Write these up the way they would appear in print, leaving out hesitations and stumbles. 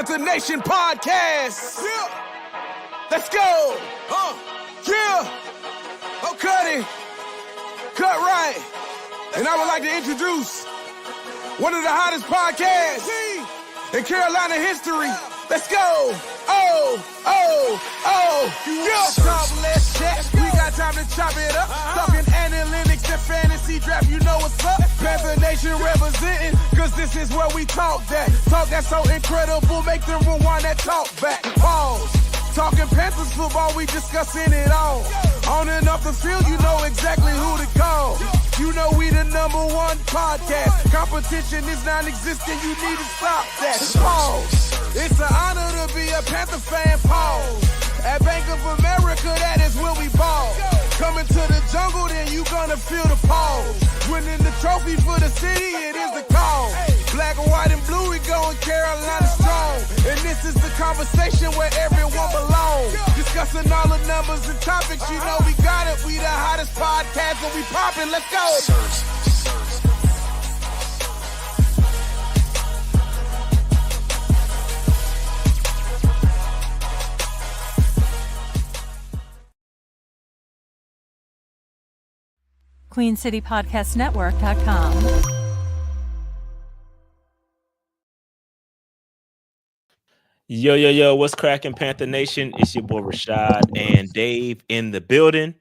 Panther Nation Podcast. Yeah. Let's go. Yeah. Oh, cut it. Cut right. And I would like to introduce one of the hottest podcasts in Carolina history. Let's go. Yeah. Talk, let's chat. We got time to chop it up. Talking analytics and fantasy draft. You know what's up. Panther Nation representing, cause this is where we talk that. Talk that's so incredible. Make them rewind that talk back. Pause. Talking Panthers football, we discussing it all. On and off the field, you know exactly who to call. You know we the #1 podcast. Competition is non-existent, you need to stop that. Pause. It's an honor to be a Panther fan, pause. At Bank of America, that is where we ball. Coming to the jungle, then you gonna feel the pause. Winning the trophy for the city, it is the call. Black, white, and blue, we going Carolina strong. And this is the conversation where everyone belongs. Discussing all the numbers and topics, you know we got it. We the hottest podcast and we poppin', let's go. QueenCityPodcastNetwork.com. Yo, what's cracking, Panther Nation? It's your boy Rashad and Dave in the building.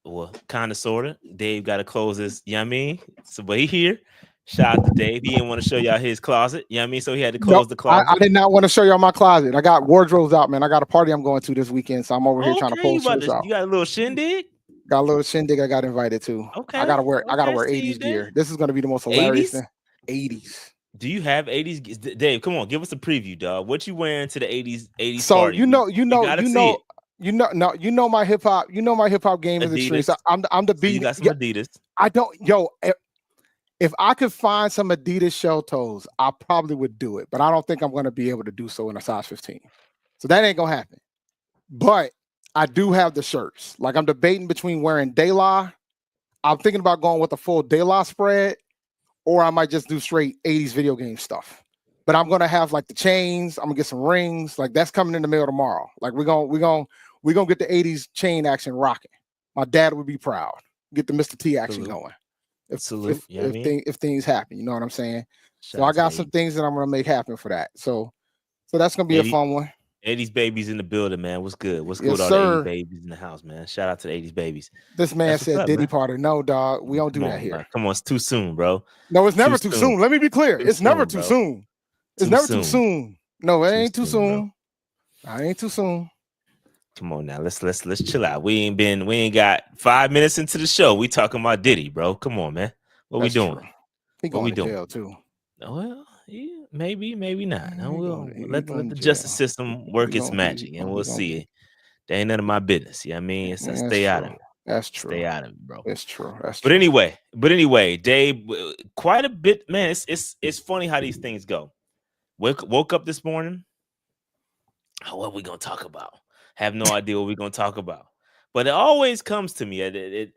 Well, kind of, sort of. Dave got to close this, you know what I mean? So, but he here. Shout out to Dave. He didn't want to show y'all his closet, you know what I mean? So he had to close the closet. I did not want to show y'all my closet. I got wardrobes out, man. I got a party I'm going to this weekend, so I'm over here trying to pull shirts out. You got a little shindig? Got a little shindig I got invited to. Okay. I gotta wear 80s gear. This is gonna be the most hilarious thing. 80s. Do you have 80s? Dave, come on, give us a preview, dog. What you wearing to the 80s so party? you know my hip hop game is extreme. So I'm the beat. So you got some Adidas. I don't if I could find some Adidas shell toes, I probably would do it, but I don't think I'm gonna be able to do so in a size 15. So that ain't gonna happen. But I do have the shirts. Like I'm debating between wearing De La. I'm thinking about going with a full De La spread, or I might just do straight 80s video game stuff. But I'm gonna have like the chains. I'm gonna get some rings. Like that's coming in the mail tomorrow. Like we're gonna get the 80s chain action rocking. My dad would be proud. Get the Mr. T action going. If things happen, you know what I'm saying? So I got some things that I'm gonna make happen for that. So that's gonna be a fun one. 80s babies in the building, man. What's good? What's good? Yes, All the 80s babies in the house, man. Shout out to the 80s babies. This man said Diddy Party. No, dog. We don't do that here. Bro. Come on, it's too soon, bro. No, it's never too soon. Let me be clear. It's never too soon. It's never too soon. No, it ain't too soon. I ain't too soon. Come on now. Let's chill out. We ain't got 5 minutes into the show. We talking about Diddy, bro. Come on, man. What we doing? What we doing? Jail too. Well, yeah, maybe not. We'll let the justice system work its magic, and we'll see it. That ain't none of my business. You know what I mean? It's stay out of it. That's true. Stay out of it, bro. That's true. But anyway, Dave, quite a bit, man. It's funny how these things go. Woke up this morning. What are we gonna talk about? Have no idea what we're gonna talk about. But it always comes to me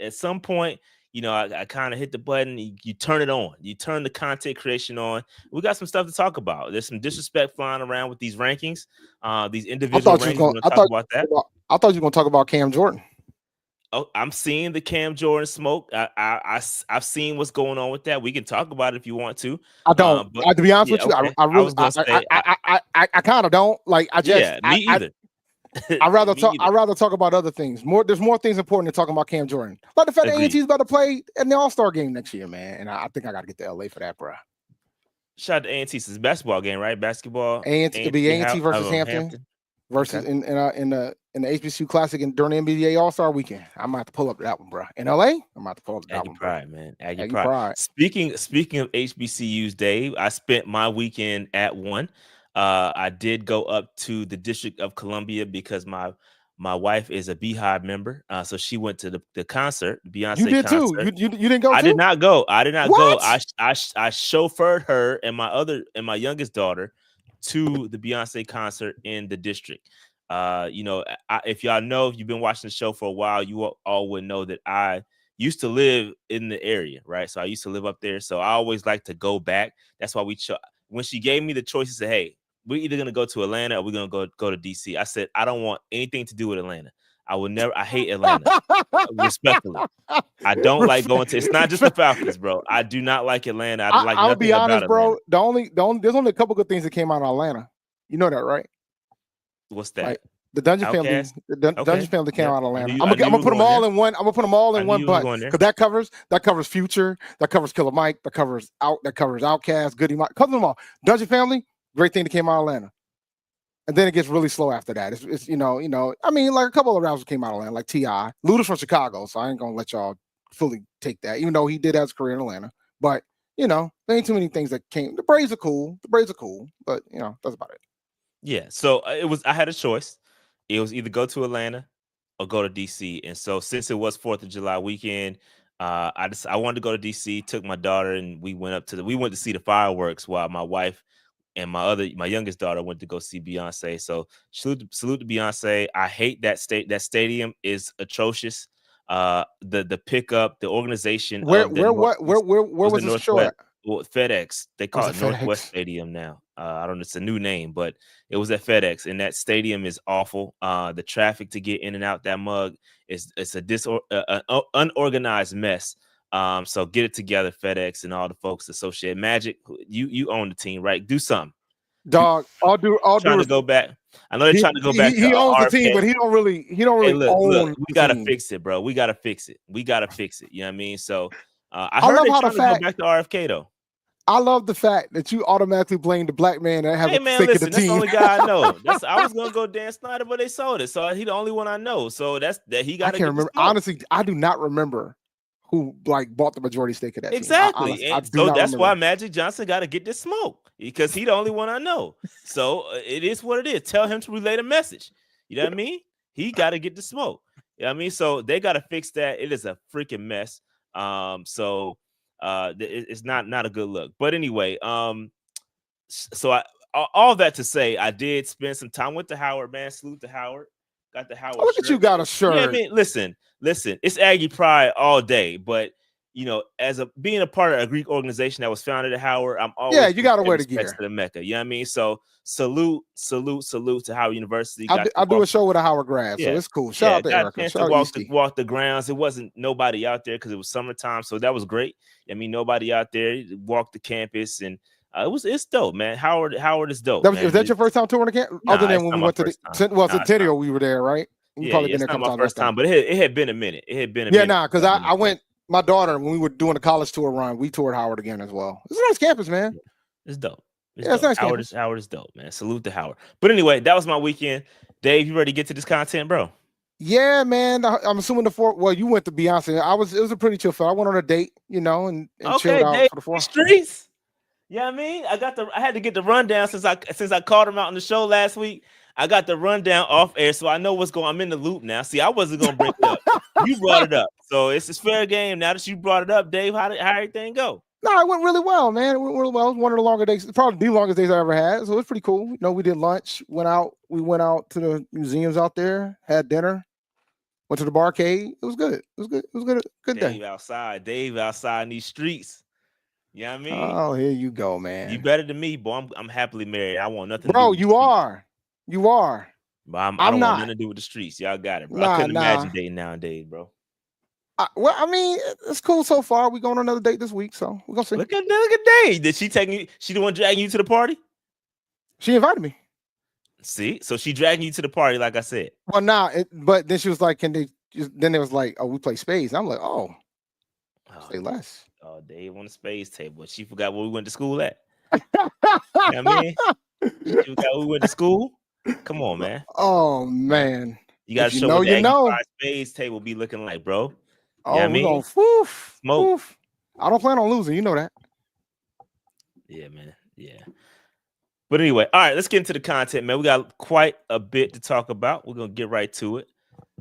at some point. You know, I kind of hit the button. You turn it on. You turn the content creation on. We got some stuff to talk about. There's some disrespect flying around with these rankings. These individual rankings. I thought you were going to talk about Cam Jordan. Oh, I'm seeing the Cam Jordan smoke. I've seen what's going on with that. We can talk about it if you want to. I don't. To be honest with you, okay. I kind of don't. Like I just. Me either. I'd rather talk about other things. There's more things important than talking about Cam Jordan. Like the fact that A&T's about to play in the All-Star game next year, man. And I think I got to get to LA for that, bro. Shout out to A&T. It's a basketball game, right? Basketball. A&T could be A&T versus Hampton versus in the HBCU Classic and during the NBA All-Star weekend. I might have to pull up that one, bro. In LA, I might have to pull up that one. Pride, man. Aggie pride. Speaking of HBCUs, Dave, I spent my weekend at one. I did go up to the District of Columbia because my wife is a Beehive member. So she went to the concert, Beyonce You did concert. Too. You didn't go. I did not go. I did not what? go. I chauffeured her and my youngest daughter to the Beyonce concert in the district. If y'all know, if you've been watching the show for a while, you all would know that I used to live in the area, right? So I used to live up there. So I always like to go back. That's why when she gave me the choice, she said, hey, we're either gonna go to Atlanta or we're gonna go to DC. I said I don't want anything to do with Atlanta. I hate Atlanta. Respectfully. I don't like going to. It's not just the Falcons, bro. I do not like Atlanta. I like I'll nothing be honest, about bro. Atlanta. There's only a couple good things that came out of Atlanta. You know that, right? What's that? Like, the Dungeon Outcast? family. The Dungeon family came out of Atlanta. I'm gonna put them all in one. I'm gonna put them all in one butt because that covers Future, that covers Killer Mike, that covers Outcast, Goody Mike, covers them all. Dungeon family, great thing that came out of Atlanta. And then it gets really slow after that. It's I mean, like a couple of rappers came out of Atlanta, like T.I. Luda's from Chicago, so I ain't gonna let y'all fully take that, even though he did have his career in Atlanta. But there ain't too many things that came. The Braves are cool, but that's about it. Yeah. So I had a choice. It was either go to Atlanta or go to DC. And so since it was 4th of July weekend, I wanted to go to DC, took my daughter, and we went to see the fireworks while my wife and my youngest daughter went to go see Beyonce. So salute to Beyonce. I hate that stadium is atrocious. The pickup, the organization. Where was this show at? Well, FedEx. They call it Northwest Stadium now. I don't know. It's a new name, but it was at FedEx, and that stadium is awful. The traffic to get in and out that mug it's an unorganized mess. So get it together, FedEx and all the folks associated. Magic, you own the team, right? Do something. Dog, I'll do to go back. I know they're trying to go back. He owns the team, but he don't really own. We gotta fix it, bro. We gotta fix it. You know what I mean? So I heard they're trying to go back to RFK though. I love the fact that you automatically blame the black man that has a man, stake listen, in the that's team. the only guy I know. I was gonna go Dan Snyder, but they sold it, so he's the only one I know. So that's that he got. I can't remember. Honestly, I do not remember who bought the majority stake of that. Exactly. Team. So that's remember. Why Magic Johnson got to get this smoke because he's the only one I know. So it is what it is. Tell him to relay the message. You know what I mean? He got to get the smoke. You know what I mean? So they got to fix that. It is a freaking mess. It's not a good look. But anyway, so all that to say, I did spend some time with the Howard, man. Salute to Howard. Got the Howard. Look at you, got a shirt. Yeah, I mean, listen. It's Aggie pride all day, but as being a part of a Greek organization that was founded at Howard, I'm always you got to wear the gear to the Mecca. You know what I mean? So salute to Howard University. I do a show with a Howard grad, so it's cool. Shout out to Erica. Shout out to walk the grounds. It wasn't nobody out there because it was summertime, so that was great. I mean, nobody out there walked the campus, and it's dope, man. Howard is dope. Was that your first time touring the campus? Other than when we went to Centennial, we were there, right? It's not my first time, but it had been a minute. Because I went. My daughter, when we were doing the college tour run, we toured Howard again as well. It's a nice campus, man. It's dope. It's nice. Howard is dope, man. Salute to Howard. But anyway, that was my weekend. Dave, you ready to get to this content, bro? Yeah, man. I'm assuming you went to Beyonce. It was a pretty chill film. I went on a date, and chilled out Dave, for the 4 streets. You know what I mean? I had to get the rundown since I called him out on the show last week. I got the rundown off air, so I know what's going on. I'm in the loop now. See, I wasn't going to bring it up. You brought it up. So it's fair game. Now that you brought it up, Dave, how everything go? No, it went really well, man. It went really well. It was one of the longer days, probably the longest days I ever had. So it was pretty cool. We did lunch, we went out to the museums out there, had dinner, went to the barcade. It was good. It was good. Good day. Dave outside in these streets. You know what I mean? Oh, here you go, man. You better than me, boy. I'm happily married. I want nothing to do with you are. You are. But I don't want nothing to do with the streets. Y'all got it, bro. I couldn't imagine dating nowadays, bro. I mean, it's cool so far. We're going on another date this week, so we're gonna see. Look at Dave. Did she take you? She the one dragging you to the party? She invited me. See, so she dragging you to the party, like I said. Well, but then she was like, "Can they?" Then it was like, "Oh, we play spades." And I'm like, "Oh, say less." Oh, Dave on the spades table. She forgot where we went to school at. You know what I mean? She forgot where we went to school. Come on, man. Oh man, you gotta show what the spades table be looking like, bro. Oh, you know smoke. I don't plan on losing. You know that. Yeah, man. Yeah. But anyway, all right, let's get into the content, man. We got quite a bit to talk about. We're gonna get right to it.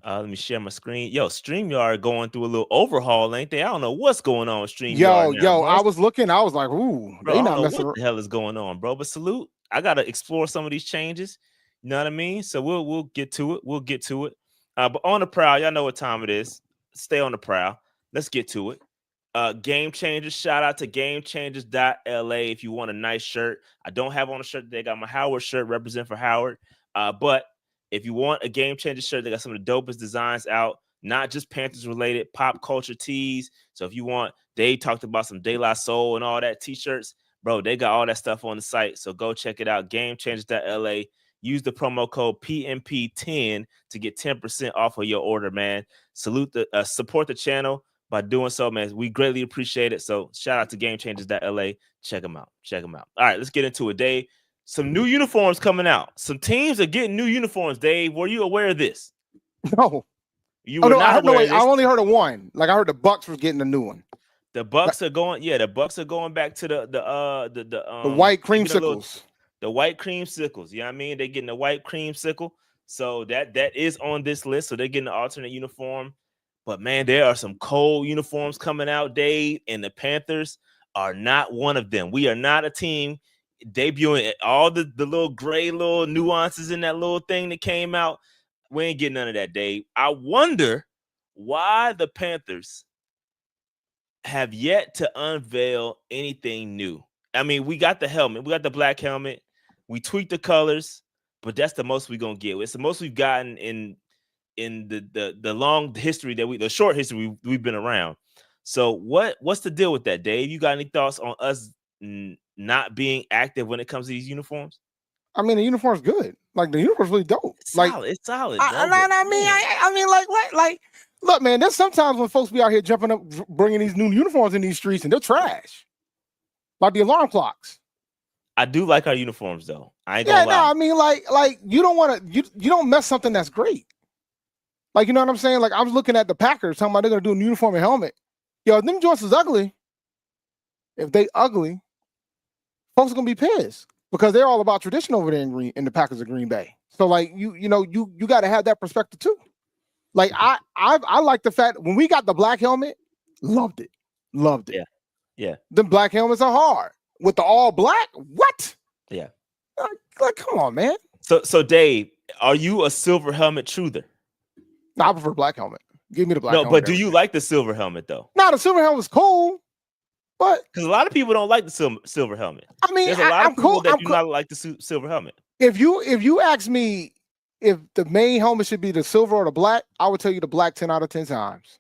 Let me share my screen. Yo, StreamYard going through a little overhaul, ain't they? I don't know what's going on with StreamYard. Yo, I was looking. I was like, ooh, bro, they not messing what the hell is going on, bro. But salute. I gotta explore some of these changes. You know what I mean? So we'll get to it. But on the prowl, y'all know what time it is. Stay on the prowl. Let's get to it. Game Changers, shout out to gamechangers.la if you want a nice shirt. I don't have on a shirt today. I got my Howard shirt, represent for Howard. But if you want a Game Changer shirt, they got some of the dopest designs out, not just Panthers related, pop culture tees. So if you want, they talked about some De La Soul and all that t-shirts, bro, they got all that stuff on the site. So go check it out, gamechangers.la. Use the promo code PNP10 to get 10% off of your order, man. Support the channel by doing so, man. We greatly appreciate it. So shout out to gamechangers.la. Check them out. All right, let's get into it, Dave. Some new uniforms coming out. Some teams are getting new uniforms, Dave. Were you aware of this? No. You were not aware of this? I only heard of one. Like, I heard the Bucks was getting a new one. The Bucks are going, the Bucks are going back to the white creamsicles. The white creamsicles. You know what I mean? They're getting the white creamsicle. So that is on this list. So they're getting an alternate uniform. But man, there are some cold uniforms coming out, Dave, and the Panthers are not one of them. We are not a team debuting all the little gray little nuances in that little thing that came out. We ain't getting none of that, Dave. I wonder why the Panthers have yet to unveil anything new. I mean, we got the helmet. We got the black helmet. We tweaked the colors, but that's the most we're going to get. It's the most we've gotten in the long history the short history we've been around. So what's the deal with that, Dave? You got any thoughts on us not being active when it comes to these uniforms? I mean, the uniform's good. Like, the uniform's really dope. It's solid. I mean, like, look, man, there's sometimes when folks be out here jumping up, bringing these new uniforms in these streets, and they're trash. Like the alarm clocks. I do like our uniforms, though. I ain't gonna lie. No, I mean, like you don't want to, you don't mess something that's great. Like, you know what I'm saying? Like, I was looking at the Packers, talking about they're gonna do a new uniform and helmet. Yo, if them joints is ugly, if they ugly, folks are gonna be pissed because they're all about tradition over there in the Packers of Green Bay. So, like, you got to have that perspective too. Like, I like the fact when we got the black helmet, loved it. Yeah. The black helmets are hard with the all black. What? Yeah. Like, come on, man. So Dave, are you a silver helmet truther? No, I prefer black helmet. Give me the black helmet. No, but do you like the silver helmet though? No, the silver helmet's cool, but because a lot of people don't like the silver helmet. I mean, there's a lot of people cool. that do not like the silver helmet. If you ask me if the main helmet should be the silver or the black, I would tell you the black 10 out of 10 times.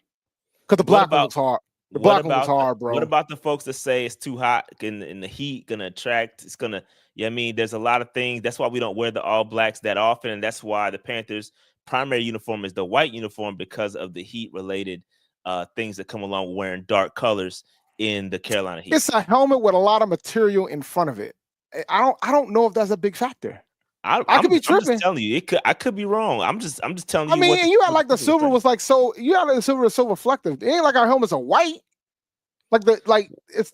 Because the black one looks hard. The black one looks hard, bro. What about the folks that say it's too hot and the heat gonna attract? It's gonna, I mean, there's a lot of things. That's why we don't wear the all blacks that often, and that's why the Panthers' primary uniform is the white uniform because of the heat related things that come along with wearing dark colors in the Carolina heat. It's a helmet with a lot of material in front of it. I don't know if that's a big factor. I could be tripping. I'm just telling you, I could be wrong. I'm just telling you. I mean, and you got like the silver was like so. You got the silver is so reflective. It ain't like our helmets are white. It's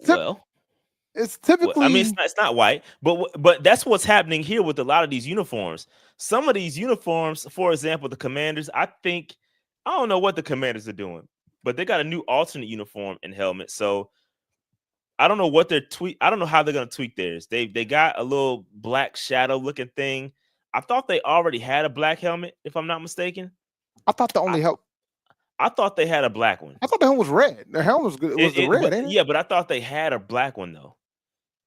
typically. Well, I mean, it's not white, but that's what's happening here with a lot of these uniforms. Some of these uniforms, for example, the Commanders. I don't know what the Commanders are doing, but they got a new alternate uniform and helmet. So I don't know what I don't know how they're gonna tweak theirs. They got a little black shadow looking thing. I thought they already had a black helmet, if I'm not mistaken. I thought the only helmet. I thought they had a black one. I thought the helmet was red. The helmet was good. It was red, ain't it? Yeah, but I thought they had a black one though.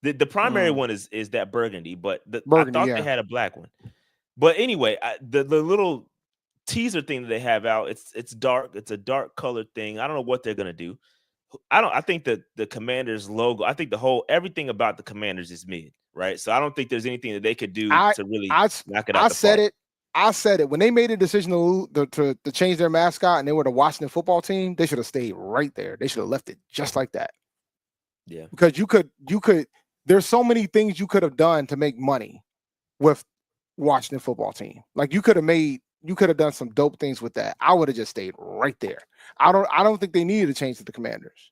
The primary one is that burgundy, but I thought they had a black one. But anyway, the little teaser thing that they have out, it's dark. It's a dark colored thing. I don't know what they're gonna do. I think that the Commanders logo, I think everything about the Commanders is mid, right? So I don't think there's anything that they could do to really knock it out. I said it when they made a decision to change their mascot and they were the Washington football team. They should have stayed right there. They should have left it just like that. Yeah, because you could. There's so many things you could have done to make money with Washington football team. Like you could have done some dope things with that. I would have just stayed right there. I don't think they needed to change to the Commanders.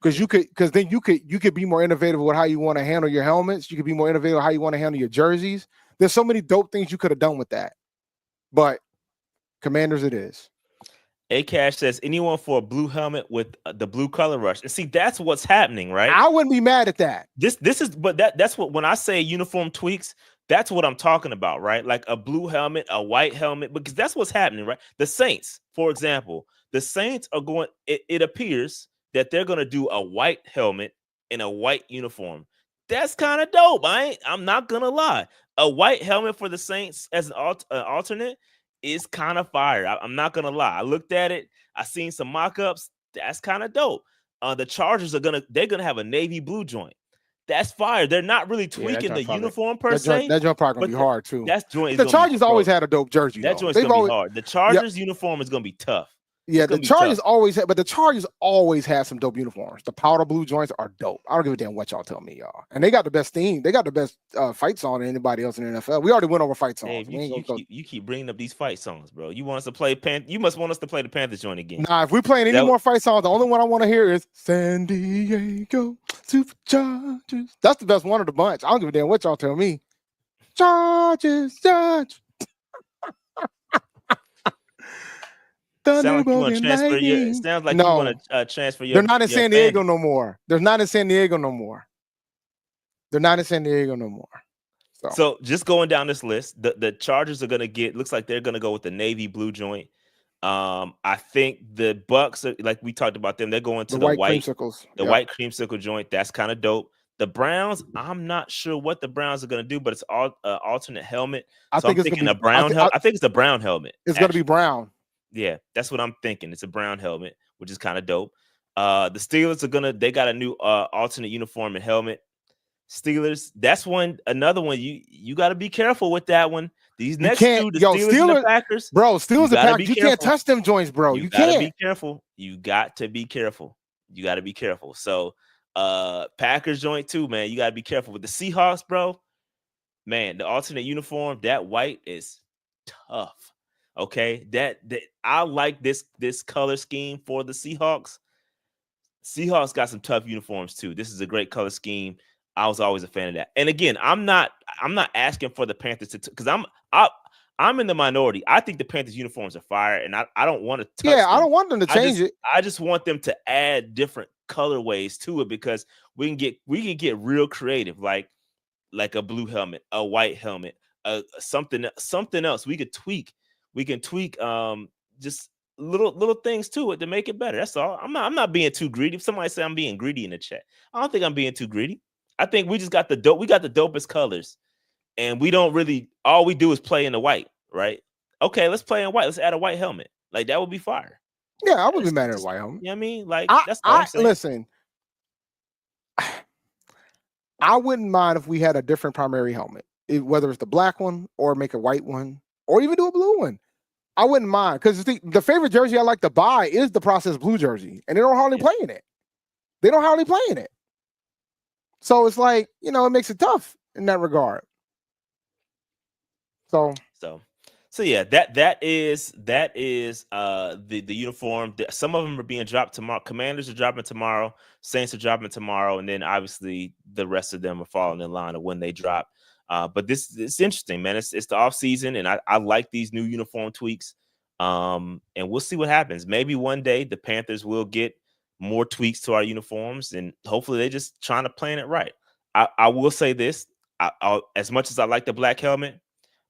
Because then you could be more innovative with how you want to handle your helmets. You could be more innovative with how you want to handle your jerseys. There's so many dope things you could have done with that. But Commanders it is. A-Cash says anyone for a blue helmet with the blue color rush. And see, that's what's happening, right? I wouldn't be mad at that. That's what, when I say uniform tweaks, that's what I'm talking about, right? Like a blue helmet, a white helmet, because that's what's happening, right? The Saints, for example, the Saints are going, it appears that they're gonna do a white helmet and a white uniform. That's kind of dope. I'm not gonna lie. A white helmet for the Saints as an alternate is kind of fire. I'm not gonna lie. I looked at it. I seen some mock-ups. That's kind of dope. The Chargers they're gonna have a navy blue joint. That's fire. They're not really tweaking the uniform per se. That joint probably gonna be hard too. That joint. The Chargers always had a dope jersey. That joint's gonna be hard. The Chargers uniform is gonna be tough. Yeah, the Chargers always had, but the Chargers always have some dope uniforms. The powder blue joints are dope. I don't give a damn what y'all tell me, y'all. And they got the best team. They got the best fight song than anybody else in the NFL. We already went over fight songs. Hey, you keep bringing up these fight songs, bro. You want us to play You must want us to play the Panthers joint again. Nah, if we're playing any more fight songs, the only one I want to hear is San Diego Superchargers. That's the best one of the bunch. I don't give a damn what y'all tell me. Chargers. Sounds like you want to transfer you want to transfer your. They're not in San Diego no more. They're not in San Diego no more. So just going down this list, the Chargers are gonna looks like they're gonna go with the navy blue joint. I think the Bucks are, like we talked about them, they're going to the white creamsicles. The white creamsicle joint. That's kind of dope. The Browns, I'm not sure what the Browns are gonna do, but it's alternate helmet. I think it's a brown helmet. I think it's a brown helmet. It's gonna be brown. Yeah, that's what I'm thinking. It's a brown helmet, which is kind of dope. The Steelers they got a new alternate uniform and helmet. Steelers, that's another one. You got to be careful with that one. These next two, Steelers and the Packers, bro. Steelers and Packers, you can't touch them joints, bro. You can't. Be careful. You got to be careful. So, Packers joint too, man. You got to be careful with the Seahawks, bro. Man, the alternate uniform, that white is tough. Okay, that I like this color scheme for the Seahawks. Seahawks got some tough uniforms too. This is a great color scheme. I was always a fan of that. And again, I'm not asking for the Panthers to because I'm in the minority. I think the Panthers uniforms are fire, and I don't want to touch them. I don't want them to change it. I just want them to add different colorways to it because we can get real creative, like a blue helmet, a white helmet, something else. We can tweak just little things to it to make it better. That's all. I'm not being too greedy. If somebody say I'm being greedy in the chat, I don't think I'm being too greedy. I think we just got the dope. We got the dopest colors, and we don't really. All we do is play in the white, right? Okay, let's play in white. Let's add a white helmet. Like that would be fire. Yeah, I would be mad at a white helmet. You know what I mean? Like that's all I'm saying. Listen, I wouldn't mind if we had a different primary helmet, whether it's the black one or make a white one, or even do a blue one. I wouldn't mind because the favorite jersey I like to buy is the processed blue jersey, and they don't hardly play in it. So it's like, it makes it tough in that regard. So yeah, that is the uniform. Some of them are being dropped tomorrow. Commanders are dropping tomorrow. Saints are dropping tomorrow, and then obviously the rest of them are falling in line of when they drop. But it's interesting, man. It's the off season, and I like these new uniform tweaks. And we'll see what happens. Maybe one day the Panthers will get more tweaks to our uniforms, and hopefully they're just trying to plan it right. I will say this: as much as I like the black helmet,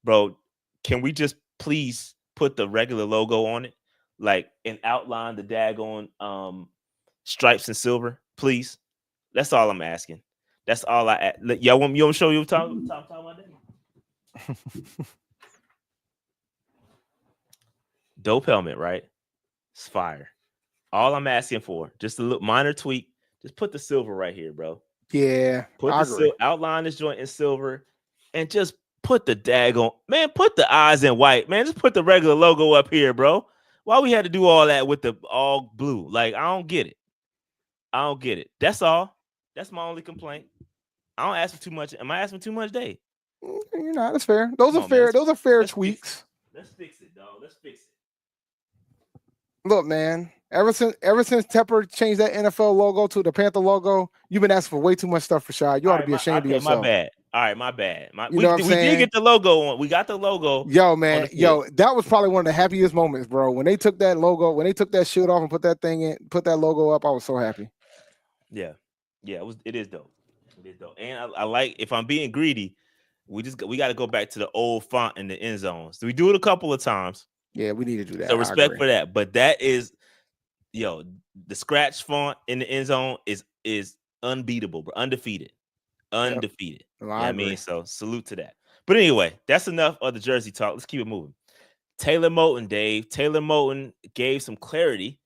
bro, can we just please put the regular logo on it, like and outline the daggone stripes in silver, please? That's all I'm asking. That's all y'all want me to show you talk about that? Dope helmet, right? It's fire. All I'm asking for, just a little minor tweak. Just put the silver right here, bro. Yeah. Outline this joint in silver and just put the daggone, man, put the eyes in white, man. Just put the regular logo up here, bro. Why we had to do all that with the all blue? Like, I don't get it. That's all. That's my only complaint. I don't ask for too much. Am I asking too much, Dave? You're not. That's fair. Those are fair. Those are fair tweaks. Let's fix it, dog. Let's fix it. Look, man. Ever since Tepper changed that NFL logo to the Panther logo, you've been asking for way too much stuff for Shy. You ought to be ashamed of yourself. My bad. All right, my bad. We did get the logo on. We got the logo. Yo, man. That was probably one of the happiest moments, bro. When they took that logo, when they took that shield off and put that thing in, put that logo up, I was so happy. Yeah. It is dope. And I like, if I'm being greedy, we got to go back to the old font in the end zones. So we do it a couple of times. Yeah, we need to do that. So respect for that. But that is, the scratch font in the end zone is unbeatable, bro. Undefeated. Undefeated. Yep. I mean, so salute to that. But anyway, that's enough of the jersey talk. Let's keep it moving. Taylor Moton, Dave. Taylor Moton gave some clarity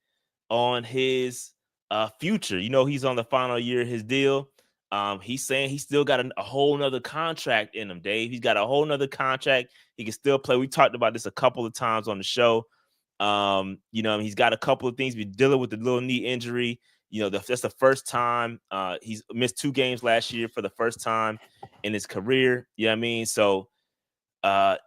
on his future. He's on the final year of his deal. He's saying he's still got a whole nother contract in him, Dave. He's got a whole nother contract. He can still play. We talked about this a couple of times on the show. He's got a couple of things. He's dealing with the little knee injury. That's the first time he's missed 2 games last year for the first time in his career. You know what I mean? So,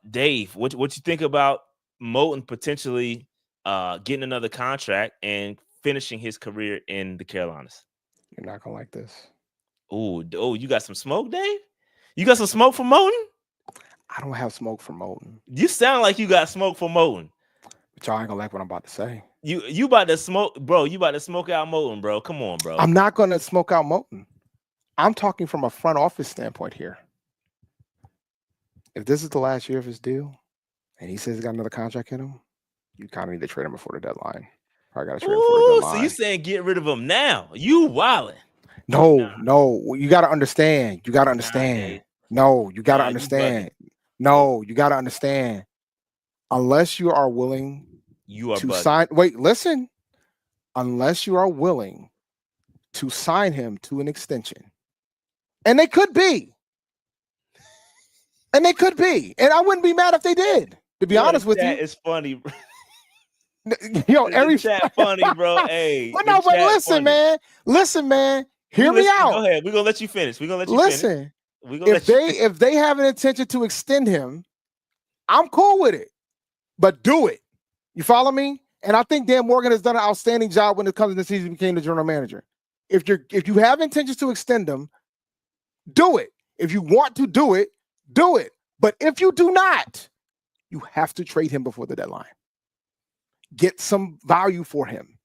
Dave, what you think about Moton potentially getting another contract and finishing his career in the Carolinas? You're not gonna like this. Oh, you got some smoke, Dave? You got some smoke for Moton? I don't have smoke for Moton. You sound like you got smoke for Moton. But y'all ain't gonna like what I'm about to say. You about to smoke, bro. You about to smoke out Moton, bro. Come on, bro. I'm not gonna smoke out Moton. I'm talking from a front office standpoint here. If this is the last year of his deal and he says he's got another contract in him, you kind of need to trade him before the deadline. I gotta trade him before the deadline. So you saying get rid of him now? You wildin'. No, you gotta understand. You gotta understand. No, you gotta understand. No, you gotta understand. Unless you are willing to sign. Wait, listen. Unless you are willing to sign him to an extension, and they could be, and I wouldn't be mad if they did. To be honest with you, it's funny. Every chat funny, bro. Hey, but listen, funny. Listen, man. Hear me out. Go ahead. We're gonna let you finish. Listen. If they have an intention to extend him, I'm cool with it. But do it. You follow me? And I think Dan Morgan has done an outstanding job when it comes to the season. He became the general manager. If you have intentions to extend him, do it. If you want to do it, do it. But if you do not, you have to trade him before the deadline. Get some value for him,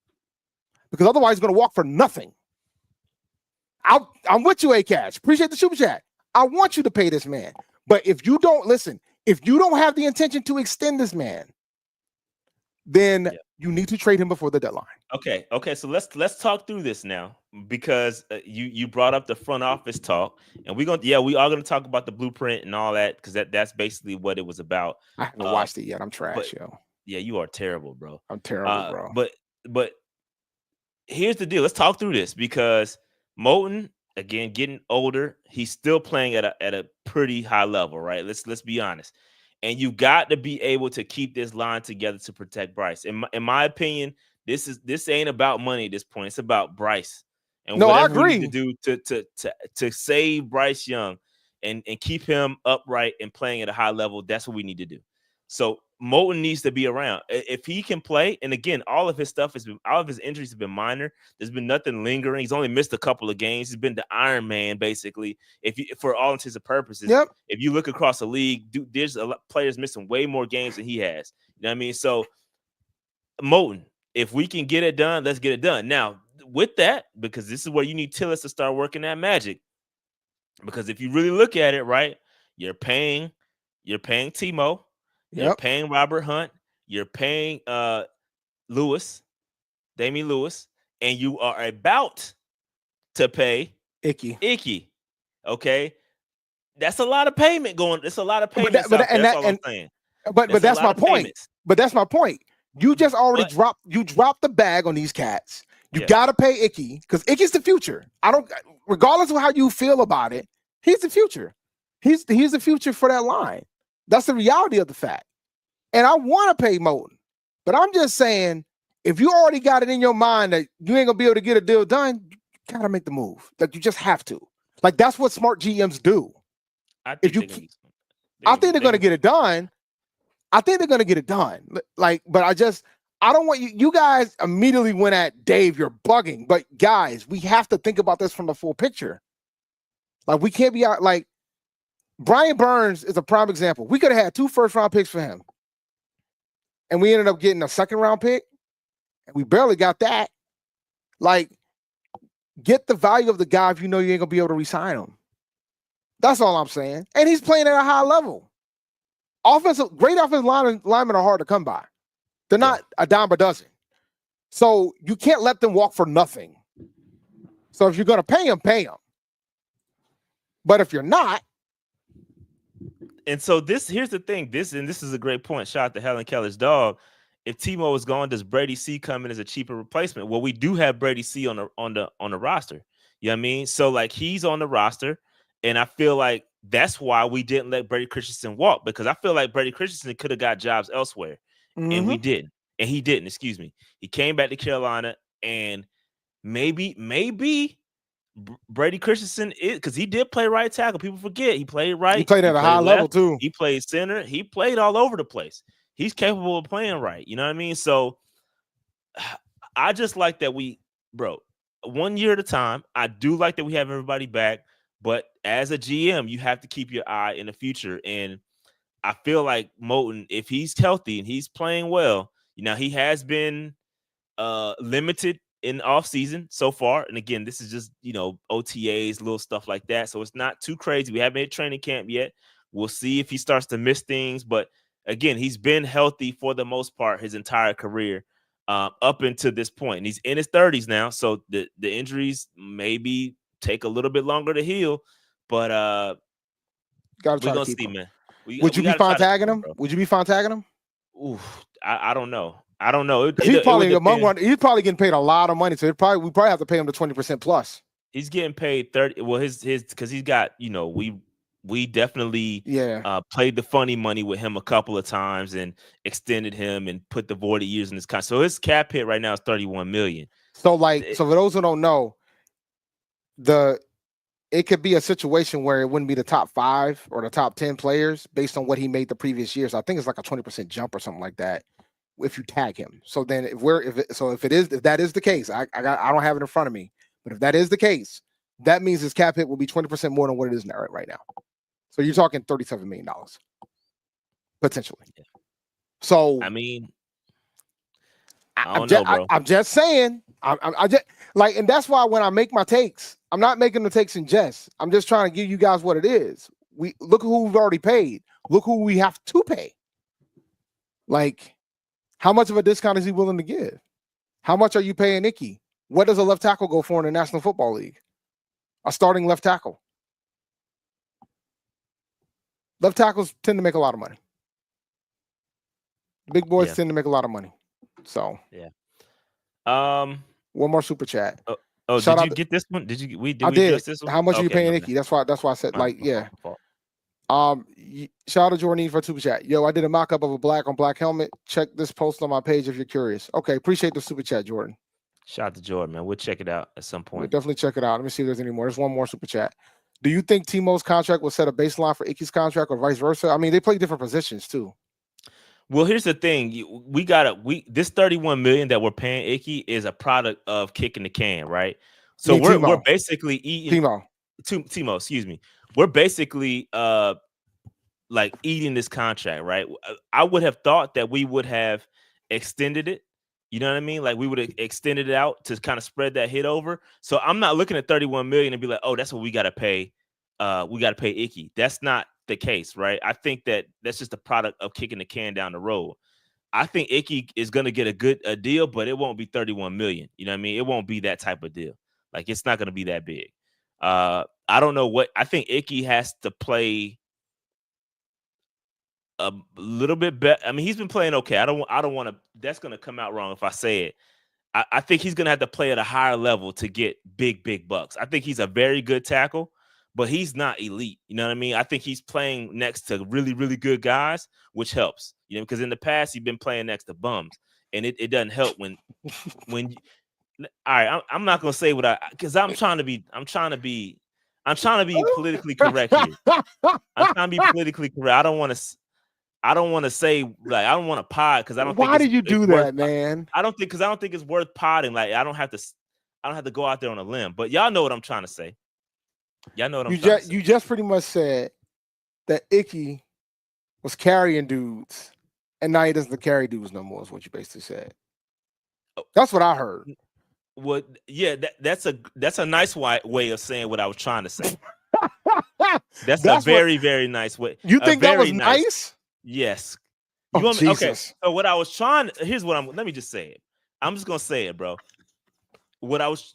because otherwise he's going to walk for nothing. I'm with you, A-Cash. Appreciate the super chat. I want you to pay this man. But if you don't have the intention to extend this man, then you need to trade him before the deadline. Okay. So let's talk through this now, because you brought up the front office talk, and we are gonna talk about the blueprint and all that, because that's basically what it was about. I haven't watched it yet. I'm trash, yo. Yeah, you are terrible, bro. I'm terrible, bro. But here's the deal. Let's talk through this, because Moton, again, getting older, he's still playing at a pretty high level, right? Let's be honest. And you got to be able to keep this line together to protect Bryce. In my opinion, this ain't about money at this point. It's about Bryce. And I whatever agree. we need to do to save Bryce Young and keep him upright and playing at a high level, that's what we need to do. So Moton needs to be around. If he can play, and again, all of his injuries have been minor. There's been nothing lingering. He's only missed a couple of games. He's been the Iron Man, basically, for all intents and purposes. Yep. If you look across the league, there's a lot of players missing way more games than he has. You know what I mean? So Moton, if we can get it done, let's get it done. Now, with that, because this is where you need Tillis to start working that magic. Because if you really look at it, right, you're paying Timo. You're paying Robert Hunt. You're paying Damian Lewis, and you are about to pay Icky. Okay, that's a lot of payment going. It's a lot of payments. That's all I'm saying. But that's my point. Payments. But that's my point. You just already dropped the bag on these cats. You gotta pay Icky, because Icky's the future. Regardless of how you feel about it, he's the future. He's the future for that line. That's the reality of the fact. And I want to pay Moton, but I'm just saying, if you already got it in your mind that you ain't gonna be able to get a deal done, you gotta make the move. Like, you just have to. Like, that's what smart GMs do. I think they're gonna get it done. I think they're gonna get it done. Like, but I don't want you guys immediately went at Dave, you're bugging. But guys, we have to think about this from the full picture. Like, we can't be out like. Brian Burns is a prime example. We could have had 2 first-round picks for him, and we ended up getting a second-round pick, and we barely got that. Like, get the value of the guy if you know you ain't going to be able to re-sign him. That's all I'm saying. And he's playing at a high level. Great offensive linemen are hard to come by. They're not a dime a dozen. So you can't let them walk for nothing. So if you're going to pay them, pay them. But if you're not. And so here's the thing. This is a great point. Shout out to Helen Keller's dog. If Timo is gone, does Brady C come in as a cheaper replacement? Well, we do have Brady C on the roster. You know what I mean? So like he's on the roster, and I feel like that's why we didn't let Brady Christensen walk, because I feel like Brady Christensen could have got jobs elsewhere, and we didn't. And he didn't. Excuse me. He came back to Carolina, and maybe Brady Christensen is, because he did play right tackle. People forget he played right. He played at a high level too. He played center. He played all over the place. He's capable of playing right. You know what I mean? So I just like that bro, 1 year at a time. I do like that we have everybody back, but as a GM, you have to keep your eye in the future. And I feel like Moton, if he's healthy and he's playing well, he has been limited in offseason so far. And again, this is just, OTAs, little stuff like that. So it's not too crazy. We haven't hit training camp yet. We'll see if he starts to miss things. But again, he's been healthy for the most part his entire career up until this point. And he's in his 30s now. So the injuries maybe take a little bit longer to heal. But we're going to see, man. Would you be fine tagging him? Would you be fine tagging him? Ooh, I don't know. I don't know. He's probably among one. He's probably getting paid a lot of money, so we probably have to pay him the 20% plus. He's getting paid 30. Well, his because he's got we definitely played the funny money with him a couple of times and extended him and put the voided years in his contract. So his cap hit right now is $31 million. So for those who don't know, it could be a situation where it wouldn't be the top 5 or the top 10 players based on what he made the previous years. I think it's like a 20% jump or something like that if you tag him. So then if that is the case, I don't have it in front of me, but if that is the case, that means his cap hit will be 20% more than what it is now right now. So you're talking $37 million potentially. Yeah. So I mean, I'm just saying. I just like, and that's why when I make my takes, I'm not making the takes in jest. I'm just trying to give you guys what it is. We look who we've already paid. Look who we have to pay. Like, how much of a discount is he willing to give? How much are you paying Icky? What does a left tackle go for in the National Football League? A starting left tackle. Left tackles tend to make a lot of money. Big boys tend to make a lot of money. So one more super chat. Did you get this one? Did we did. This one? How much are you paying Icky? That's why I said shout out to Jordan for super chat. Yo, I did a mock-up of a black on black helmet. Check this post on my page if you're curious. Okay, appreciate the super chat, Jordan. Shout out to Jordan, man. We'll check it out at some point. We'll definitely check it out. Let me see if there's any more. There's one more super chat. Do you think Timo's contract will set a baseline for Icky's contract or vice versa? I mean, they play different positions too. Well, here's the thing. This $31 million that we're paying Icky is a product of kicking the can, right? So we're basically eating Timo, excuse me. We're basically like eating this contract, right? I would have thought that we would have extended it. You know what I mean? Like we would have extended it out to kind of spread that hit over. So I'm not looking at $31 million and be like, oh, that's what we got to pay. We got to pay Icky. That's not the case, right? I think that's just a product of kicking the can down the road. I think Icky is going to get a deal, but it won't be $31 million. You know what I mean? It won't be that type of deal. Like it's not going to be that big. I don't know what I think Icky has to play a little bit better. I mean, he's been playing okay. I don't want to. That's going to come out wrong if I say it. I think he's going to have to play at a higher level to get big bucks. I think he's a very good tackle, but he's not elite. You know what I mean? I think he's playing next to really, really good guys, which helps. You know, because in the past he's been playing next to bums, and it doesn't help when. All right, I'm not going to say because I'm trying to be politically correct here. I'm trying to be politically correct. I don't want to say like I don't want to pod because I don't. Why did you do that, man? I don't think it's worth podding. Like I don't have to go out there on a limb. But y'all know what I'm trying to say. Y'all know what I'm trying to say. You just pretty much said that Icky was carrying dudes, and now he doesn't carry dudes no more. Is what you basically said. That's what I heard. Well, yeah, that's a nice way of saying what I was trying to say. That's a very nice way. You think that was nice? Yes. Okay. So what I was trying. Let me just say it. I'm just gonna say it, bro. What I was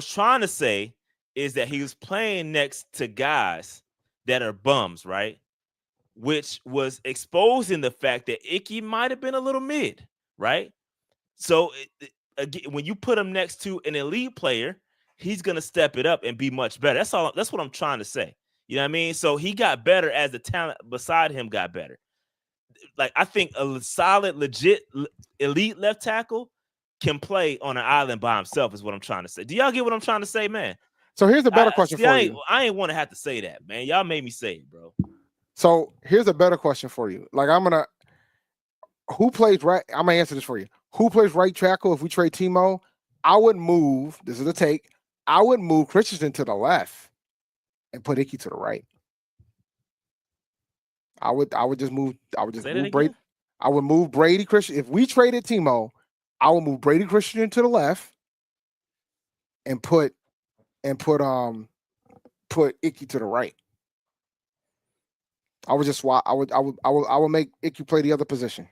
trying to say is that he was playing next to guys that are bums, right? Which was exposing the fact that Icky might have been a little mid, right? So again, when you put him next to an elite player, he's gonna step it up and be much better. That's all. That's what I'm trying to say. You know what I mean? So he got better as the talent beside him got better. Like I think a solid, legit, elite left tackle can play on an island by himself. Is what I'm trying to say. Do y'all get what I'm trying to say, man? So here's a better question for you. I ain't want to have to say that, man. Y'all made me say it, bro. So here's a better question for you. Like who plays right? I'm gonna answer this for you. Who plays right tackle if we trade Timo? I would move. This is the take. I would move Christensen to the left and put Icky to the right. I would just move. I would just move Brady. I would move Brady Christian. If we traded Timo, I would move Brady Christian to the left and put Icky to the right. I would just swap. I would make Icky play the other position,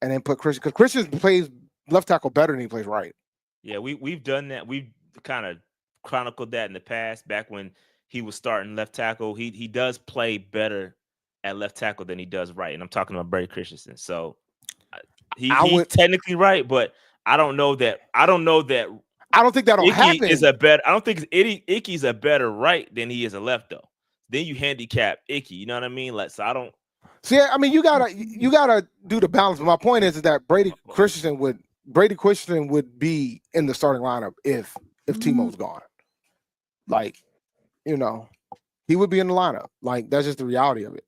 and then put Christian, because Christian plays left tackle better than he plays right. Yeah, we've done that. We've kind of chronicled that in the past. Back when he was starting left tackle, he does play better at left tackle than he does right, and I'm talking about Brady Christensen. So he's technically right, but I don't know that. I don't think that'll happen. I don't think Icky's a better right than he is a left though. Then you handicap Icky. You know what I mean? Like, so I don't see. I mean, you gotta do the balance. But my point is that Brady Christensen would be in the starting lineup if Timo's gone. Like, you know, he would be in the lineup. Like, that's just the reality of it.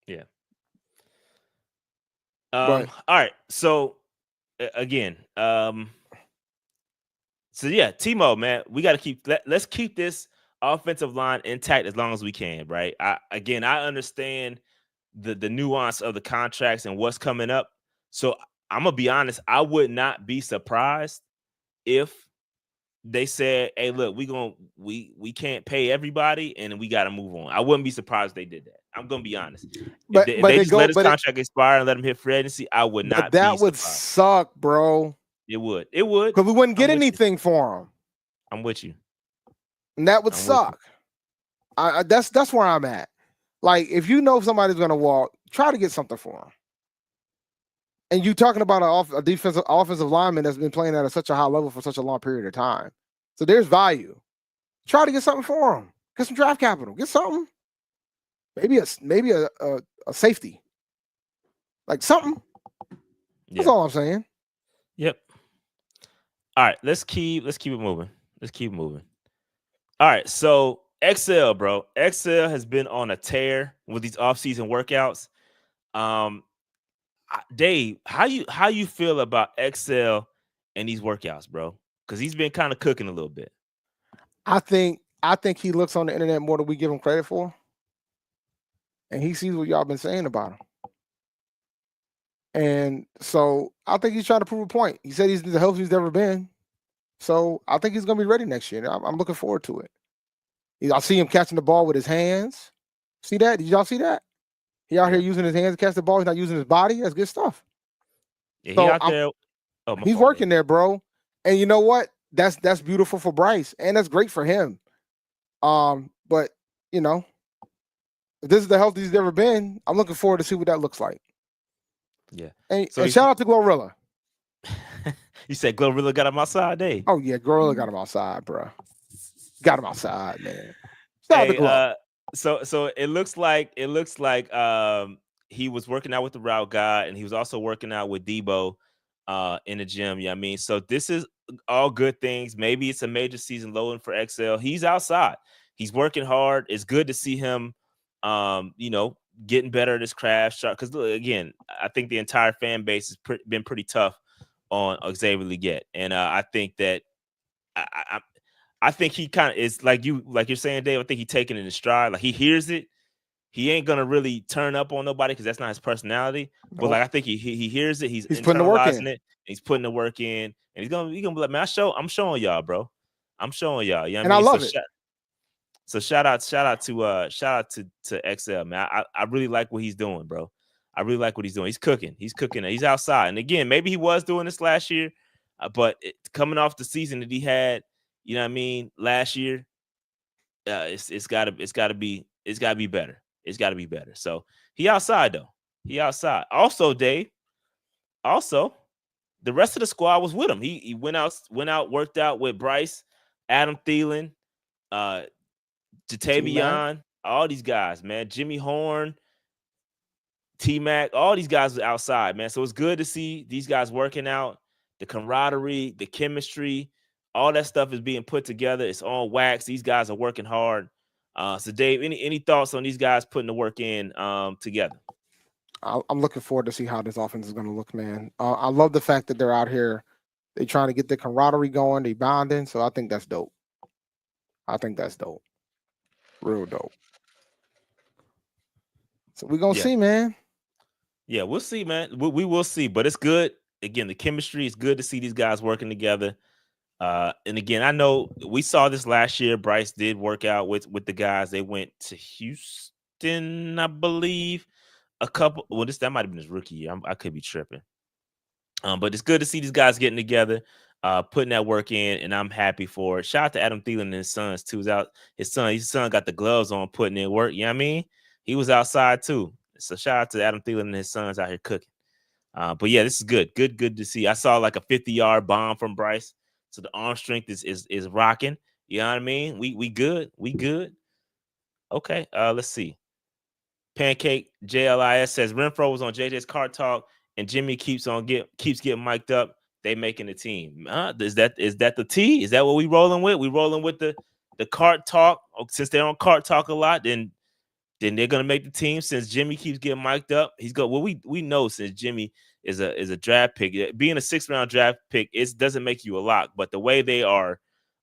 Yeah. All right. So again, so yeah, Timo, man, we got to let's keep this offensive line intact as long as we can, right? I understand the nuance of the contracts and what's coming up. So I'm gonna be honest, I would not be surprised if they said, "Hey, look, we can't pay everybody, and we got to move on." I wouldn't be surprised if they did that. I'm gonna be honest. If they just let his contract expire and let him hit free agency, I would not. That would suck, bro. It would, because we wouldn't get anything for him. I'm with you. And that would suck. That's where I'm at. Like, if you know somebody's gonna walk, try to get something for him. And you talking about a offensive lineman that's been playing at such a high level for such a long period of time. So there's value. Try to get something for him. Get some draft capital. Get something. Maybe a safety. Like something. That's all I'm saying. Yep. All right, let's keep it moving. All right, so XL, bro. XL has been on a tear with these offseason workouts. Dave, how you feel about XL and these workouts, bro? Because he's been kind of cooking a little bit. I think he looks on the internet more than we give him credit for, and he sees what y'all been saying about him. And so I think he's trying to prove a point. He said he's the healthiest he's ever been. So I think he's going to be ready next year. I'm looking forward to it. I'll see him catching the ball with his hands. See that? Did y'all see that? He out here using his hands to catch the ball. He's not using his body. That's good stuff. Yeah, he out there. He's working there, bro. And you know what? That's beautiful for Bryce, and that's great for him. But you know, if this is the healthiest he's ever been, I'm looking forward to see what that looks like. Yeah. And shout out to Glorilla. You said Glorilla got him outside, Dave. Oh yeah, Glorilla got him outside, bro. Got him outside, man. Shout out to Glorilla. So it looks like he was working out with the route guy, and he was also working out with Debo in the gym. I mean, so this is all good things. Maybe it's a major season loading for XL. He's outside. He's working hard. It's good to see him, getting better at his craft. Because again, I think the entire fan base has been pretty tough on Xavier Legette, and I think that I think he kind of is like you're saying, Dave. I think he's taking it in stride. Like he hears it. He ain't gonna really turn up on nobody because that's not his personality. But like I think he hears it. He's putting the work in. He's putting the work in, and he's gonna be like, man, I'm showing y'all, bro. I'm showing y'all. You know what I mean? love it. So shout out to XL, man. I really like what he's doing, bro. I really like what he's doing. He's cooking. He's outside. And again, maybe he was doing this last year, but coming off the season that he had, you know what I mean, last year, it's gotta be better. It's gotta be better. So he outside though. He outside. Also, Dave. Also, the rest of the squad was with him. He went out, worked out with Bryce, Adam Thielen, Jatavion, all these guys, man. Jimmy Horn, T-Mac, all these guys was outside, man. So it's good to see these guys working out. The camaraderie, the chemistry, all that stuff is being put together. It's on wax. These guys are working hard. So, Dave, any thoughts on these guys putting the work in together? I'm looking forward to see how this offense is going to look, man. I love the fact that they're out here. They're trying to get the camaraderie going. They bonding. So I think that's dope. Real dope. So we're going to see, man. Yeah, we'll see, man. We will see. But it's good. Again, the chemistry is good to see these guys working together. And again, I know we saw this last year. Bryce did work out with the guys. They went to Houston, I believe. That might have been his rookie year. I could be tripping. But it's good to see these guys getting together, putting that work in, and I'm happy for it. Shout out to Adam Thielen and his sons too. His son got the gloves on, putting in work. You know what I mean? He was outside too. So shout out to Adam Thielen and his sons out here cooking. But yeah, this is good. Good to see. I saw like a 50-yard bomb from Bryce. So the arm strength is rocking. You know what I mean? We good. Okay. Let's see. Pancake JLIS says Renfro was on JJ's car talk and Jimmy keeps getting mic'd up. They making the team. Is that the T? Is that what we rolling with? We rolling with the cart talk. Since they're on cart talk a lot, then they're gonna make the team. Since Jimmy keeps getting mic'd up, he's go. Well, we know since Jimmy is a draft pick, being a 6th round draft pick, it doesn't make you a lock. But the way they are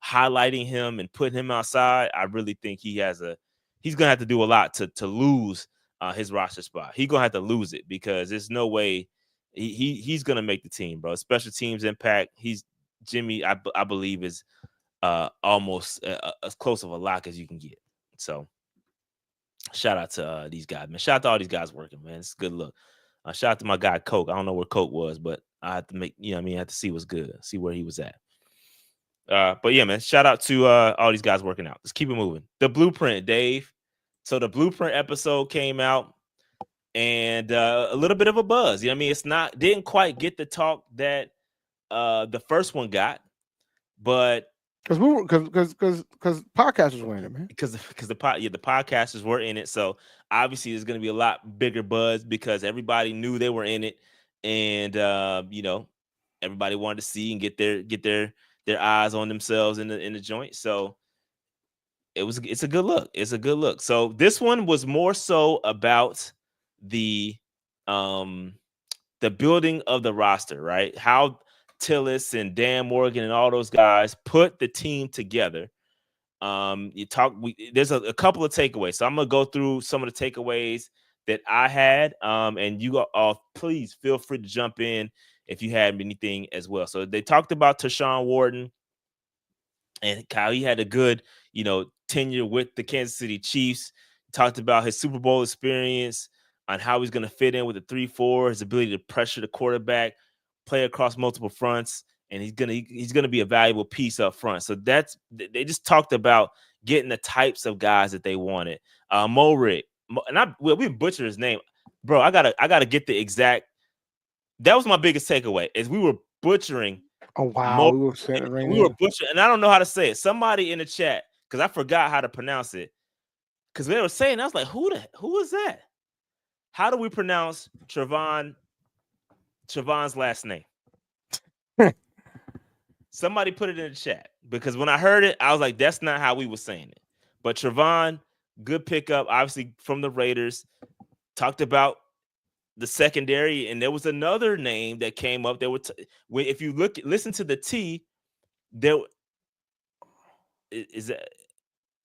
highlighting him and putting him outside, I really think he's gonna have to do a lot to lose his roster spot. He's gonna have to lose it because there's no way he's gonna make the team, bro. Special teams impact. Jimmy, I believe, is almost as close of a lock as you can get. So shout out to these guys, man. Shout out to all these guys working, man. It's a good look. Shout out to my guy Coke. I don't know where Coke was, but I had to I had to see what's good, see where he was at. But yeah, man, shout out to all these guys working out. Let's keep it moving. The Blueprint, Dave. So the Blueprint episode came out and a little bit of a buzz. You know what I mean? Didn't quite get the talk that the first one got, but because podcasters were in it, man. Because the podcasters were in it. So obviously there's going to be a lot bigger buzz because everybody knew they were in it, and everybody wanted to see and get their eyes on themselves in the joint. So it's a good look. It's a good look. So this one was more so about the building of the roster, right? How Tillis and Dan Morgan and all those guys put the team together. There's a couple of takeaways. So I'm gonna go through some of the takeaways that I had. And you all please feel free to jump in if you had anything as well. So they talked about Tershawn Wharton and Kyle. He had a good, tenure with the Kansas City Chiefs. Talked about his Super Bowl experience, on how he's going to fit in with the 3-4, his ability to pressure the quarterback, play across multiple fronts, and he's gonna be a valuable piece up front. So they just talked about getting the types of guys that they wanted. Morig, and we butchered his name, bro. I gotta get the exact. That was my biggest takeaway is we were butchering. Oh wow, we were butchering, and I don't know how to say it. Somebody in the chat, because I forgot how to pronounce it, because they were saying, I was like, who is that? How do we pronounce Trevon's last name? Somebody put it in the chat, because when I heard it, I was like, that's not how we were saying it. But Trevon, good pickup, obviously from the Raiders. Talked about the secondary, and there was another name that came up. If you listen to the T, there is that.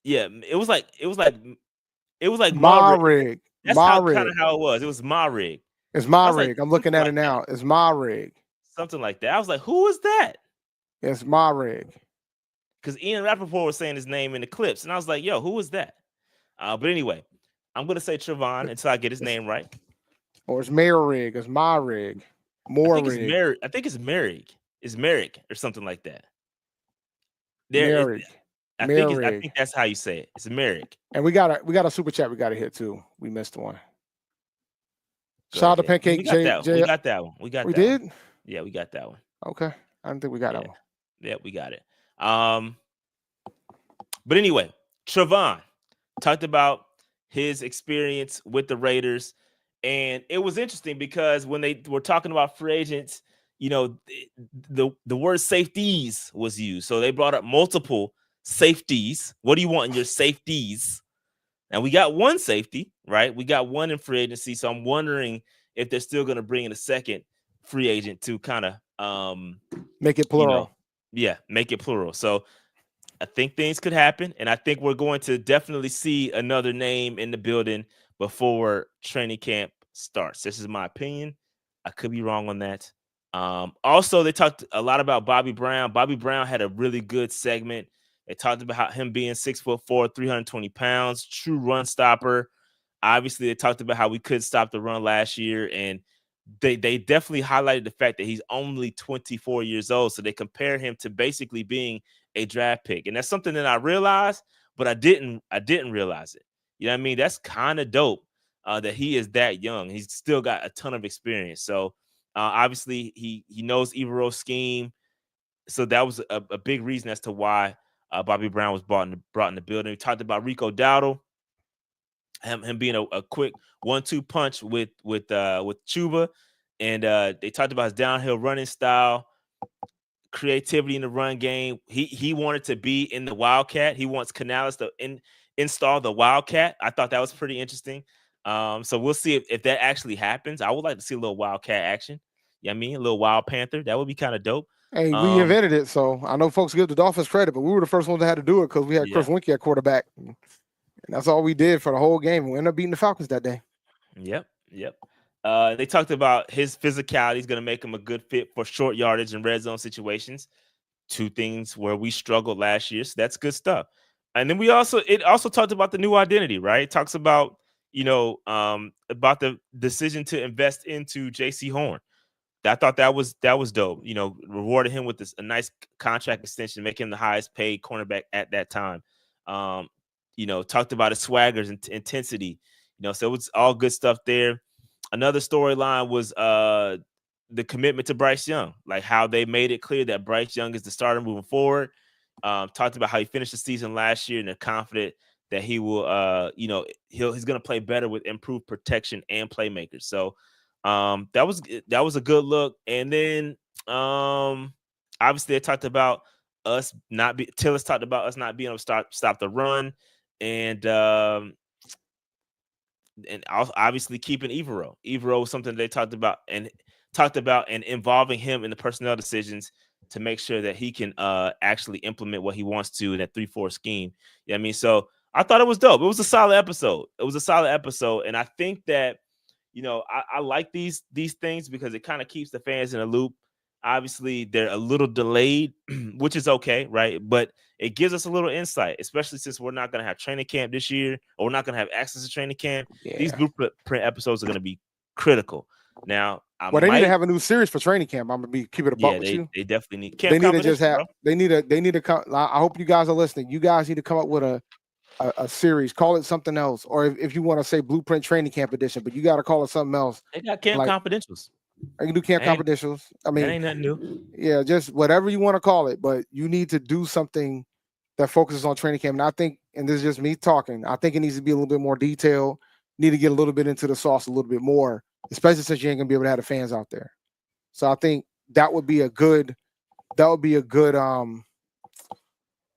Yeah, it was like Marig. That's kind of how it was. It was Marig. It's Marig. I'm looking at it now. It's Marig. Something like that. I was like, who is that? It's Marig. Because Ian Rappaport was saying his name in the clips, and I was like, yo, who is that? But anyway, I'm going to say Trevon until I get his name right. Or it's Mayorig, it's Myrig, Morig, I think it's Merrick. It's Merrick or something like that. Mayorig, I Mayorig. think that's how you say it. It's Merrick. And we got a super chat we got to hit too. We missed one. Shout out to Pancake We got that one. We got we that did? one. Yeah, we got that one. Okay. I don't think we got that one. Yeah, we got it. But anyway, Trevon talked about his experience with the Raiders. And it was interesting because when they were talking about free agents, you know, the word safeties was used. So they brought up multiple safeties. What do you want in your safeties? And we got one safety, right? We got one in free agency. So I'm wondering if they're still going to bring in a second free agent to kind of make it plural. Make it plural. So I think things could happen. And I think we're going to definitely see another name in the building before training camp starts. This is my opinion. I could be wrong on that. Also, they talked a lot about Bobby Brown. Bobby Brown had a really good segment. They talked about him being 6'4", 320 pounds, true run stopper. Obviously, they talked about how we could stop the run last year, and they definitely highlighted the fact that he's only 24 years old. So they compare him to basically being a draft pick, and that's something that I realized, but I didn't realize it. You know what I mean? That's kind of dope that he is that young. He's still got a ton of experience. So obviously, he knows Evero's scheme. So that was a big reason as to why Bobby Brown was brought in the building. We talked about Rico Dowdle, him being a quick 1-2 punch with Chuba, and they talked about his downhill running style, creativity in the run game. He wanted to be in the Wildcat. He wants Canales to install the Wildcat. I thought that was pretty interesting. So we'll see if that actually happens. I would like to see a little Wildcat action. You know what I mean? A little Wild Panther. That would be kind of dope. Hey, we invented it, so I know folks give the Dolphins credit, but we were the first ones that had to do it because we had Chris Winkie at quarterback. And that's all we did for the whole game. We ended up beating the Falcons that day. Yep. They talked about his physicality is going to make him a good fit for short yardage and red zone situations. Two things where we struggled last year, so that's good stuff. And then it also talked about the new identity, right? It talks about, about the decision to invest into Jaycee Horn. I thought that was dope. Rewarded him with a nice contract extension, make him the highest paid cornerback at that time. Talked about his swaggers and intensity. So it was all good stuff there. Another storyline was the commitment to Bryce Young, like how they made it clear that Bryce Young is the starter moving forward. Talked about how he finished the season last year and they're confident that he will, he's going to play better with improved protection and playmakers. So that was a good look. And then obviously they talked about us Tillis talked about us not being able to stop the run, and obviously keeping Evero. Evero was something they talked about and involving him in the personnel decisions to make sure that he can actually implement what he wants to in that 3-4 scheme. Yeah, I mean, so I thought it was dope. It was a solid episode. And I think that, I like these things because it kind of keeps the fans in a loop. Obviously, they're a little delayed, which is okay, right? But it gives us a little insight, especially since we're not going to have training camp this year, or we're not going to have access to training camp. Yeah. These blueprint episodes are going to be critical. Now, they need to have a new series for training camp. I'm gonna keep it a buck with you. They definitely need. They need to just have. Bro. They need to come. I hope you guys are listening. You guys need to come up with a series. Call it something else, or if you want to say Blueprint Training Camp Edition, but you got to call it something else. They got camp confidentials. I can do camp confidentials. I mean, that ain't nothing new. Yeah, just whatever you want to call it, but you need to do something that focuses on training camp. And I think, and this is just me talking, I think it needs to be a little bit more detailed. Need to get a little bit into the sauce a little bit more, especially since you ain't gonna be able to have the fans out there. So I think that would be a good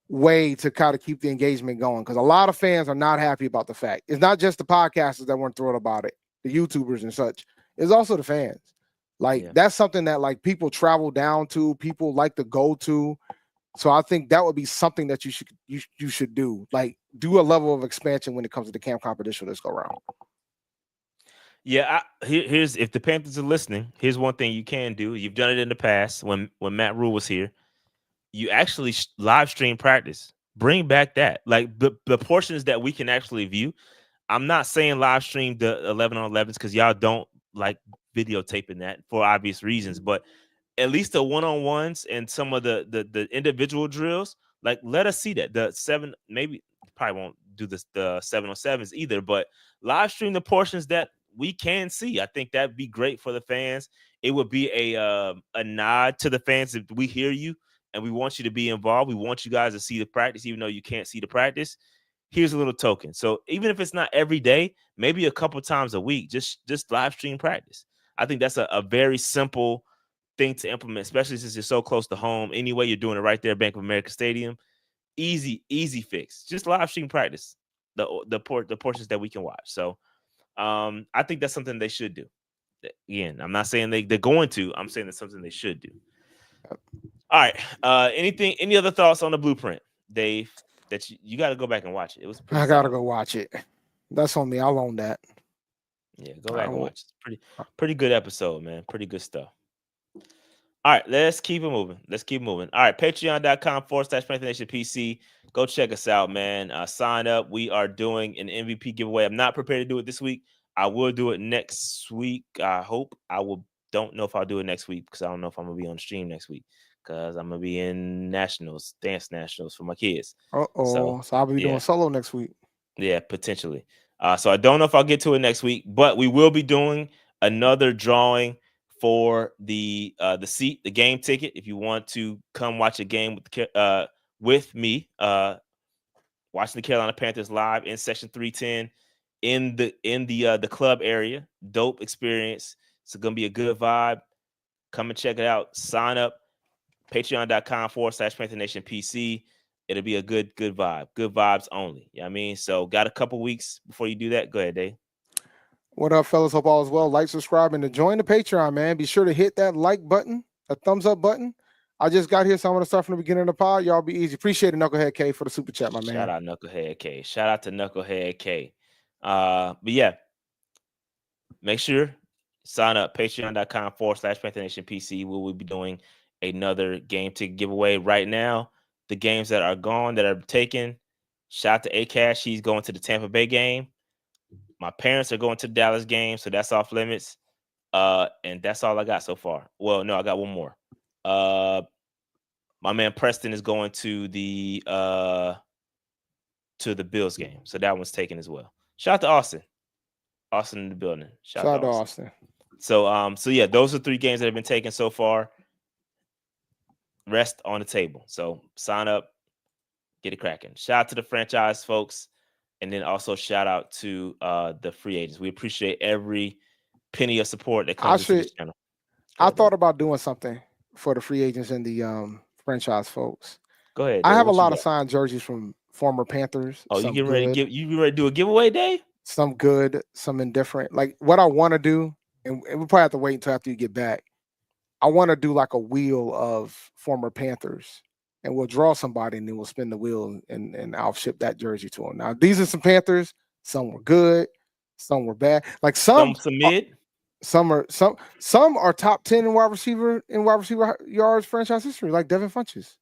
way to kind of keep the engagement going, because a lot of fans are not happy about the fact. It's not just the podcasters that weren't thrilled about it, the YouTubers and such. It's also the fans. That's something that people travel down to, people like to go to. So I think that would be something that you should do. Do a level of expansion when it comes to the camp competition this go around. Yeah, here's, if the Panthers are listening, here's one thing you can do. You've done it in the past when Matt Rule was here. You actually live stream practice. Bring back that. The portions that we can actually view. I'm not saying live stream the 11-on-11s because y'all don't like videotaping that for obvious reasons, but at least the one-on-ones and some of the individual drills, like let us see that. The 7, maybe probably won't do this the 7-on-7s either, but live stream the portions that we can see. I think that'd be great for the fans. It would be a nod to the fans if we hear you and we want you to be involved. We want you guys to see the practice, even though you can't see the practice. Here's a little token. So even if it's not every day, maybe a couple times a week, just live stream practice. I think that's a very simple thing to implement, especially since you're so close to home. Anyway, you're doing it right there at Bank of America Stadium. Easy fix. Just live stream practice the portions that we can watch. So I think that's something they should do. Again, I'm not saying they're going to. I'm saying that's something they should do. All right. Any other thoughts on the blueprint, Dave? That you got to go back and watch it. It was. I got to go watch it. That's on me. I'll own that. Yeah, go back and watch it. Pretty good episode, man. Pretty good stuff. All right, let's keep it moving. All right, patreon.com/Panther Nation PC. Go check us out, man. Sign up. We are doing an MVP giveaway. I'm not prepared to do it this week. I will do it next week. I hope. Don't know if I'll do it next week because I don't know if I'm going to be on stream next week because I'm going to be in dance nationals for my kids. So I'll be doing solo next week. Yeah, potentially. So I don't know if I'll get to it next week, but we will be doing another drawing for the seat, the game ticket. If you want to come watch a game with me, watching the Carolina Panthers live in Section 310 in the club area, dope experience. It's gonna be a good vibe. Come and check it out. Sign up. Patreon.com/Panther Nation PC. It'll be a good vibe. Good vibes only. You know what I mean? So got a couple weeks before you do that. Go ahead, Dave. What up, fellas? Hope all is well. Like, subscribe, and to join the Patreon, man. Be sure to hit that like button, that thumbs up button. I just got here, so I'm going to start from the beginning of the pod. Y'all be easy. Appreciate it, Knucklehead K, for the super chat, my man. Shout out Knucklehead K. Shout out to Knucklehead K. But yeah, make sure sign up. Patreon.com/Panther Nation PC. We will be doing another game ticket giveaway right now. The games that are gone, that are taken. Shout out to Akash. He's going to the Tampa Bay game. My parents are going to the Dallas game, so that's off limits. And that's all I got so far. Well, no, I got one more. My man Preston is going to the Bills game, so that one's taken as well. Shout out to Austin. Austin in the building. Shout out to Austin. So yeah, those are 3 games that have been taken so far. Rest on the table. So sign up, get it cracking. Shout out to the franchise folks. And then also shout out to the free agents. We appreciate every penny of support that comes to this channel. I thought about doing something for the free agents and the franchise folks. Go ahead. I have a lot of signed jerseys from former Panthers. Oh, you getting ready to do a giveaway, Dave? Some good, some indifferent. Like what I want to do, and we'll probably have to wait until after you get back. I want to do like a wheel of former Panthers. And we'll draw somebody, and then we'll spin the wheel, and I'll ship that jersey to them. Now, these are some Panthers. Some were good, some were bad. Like some mid, some are top 10 in wide receiver yards franchise history, like Devin Funchess.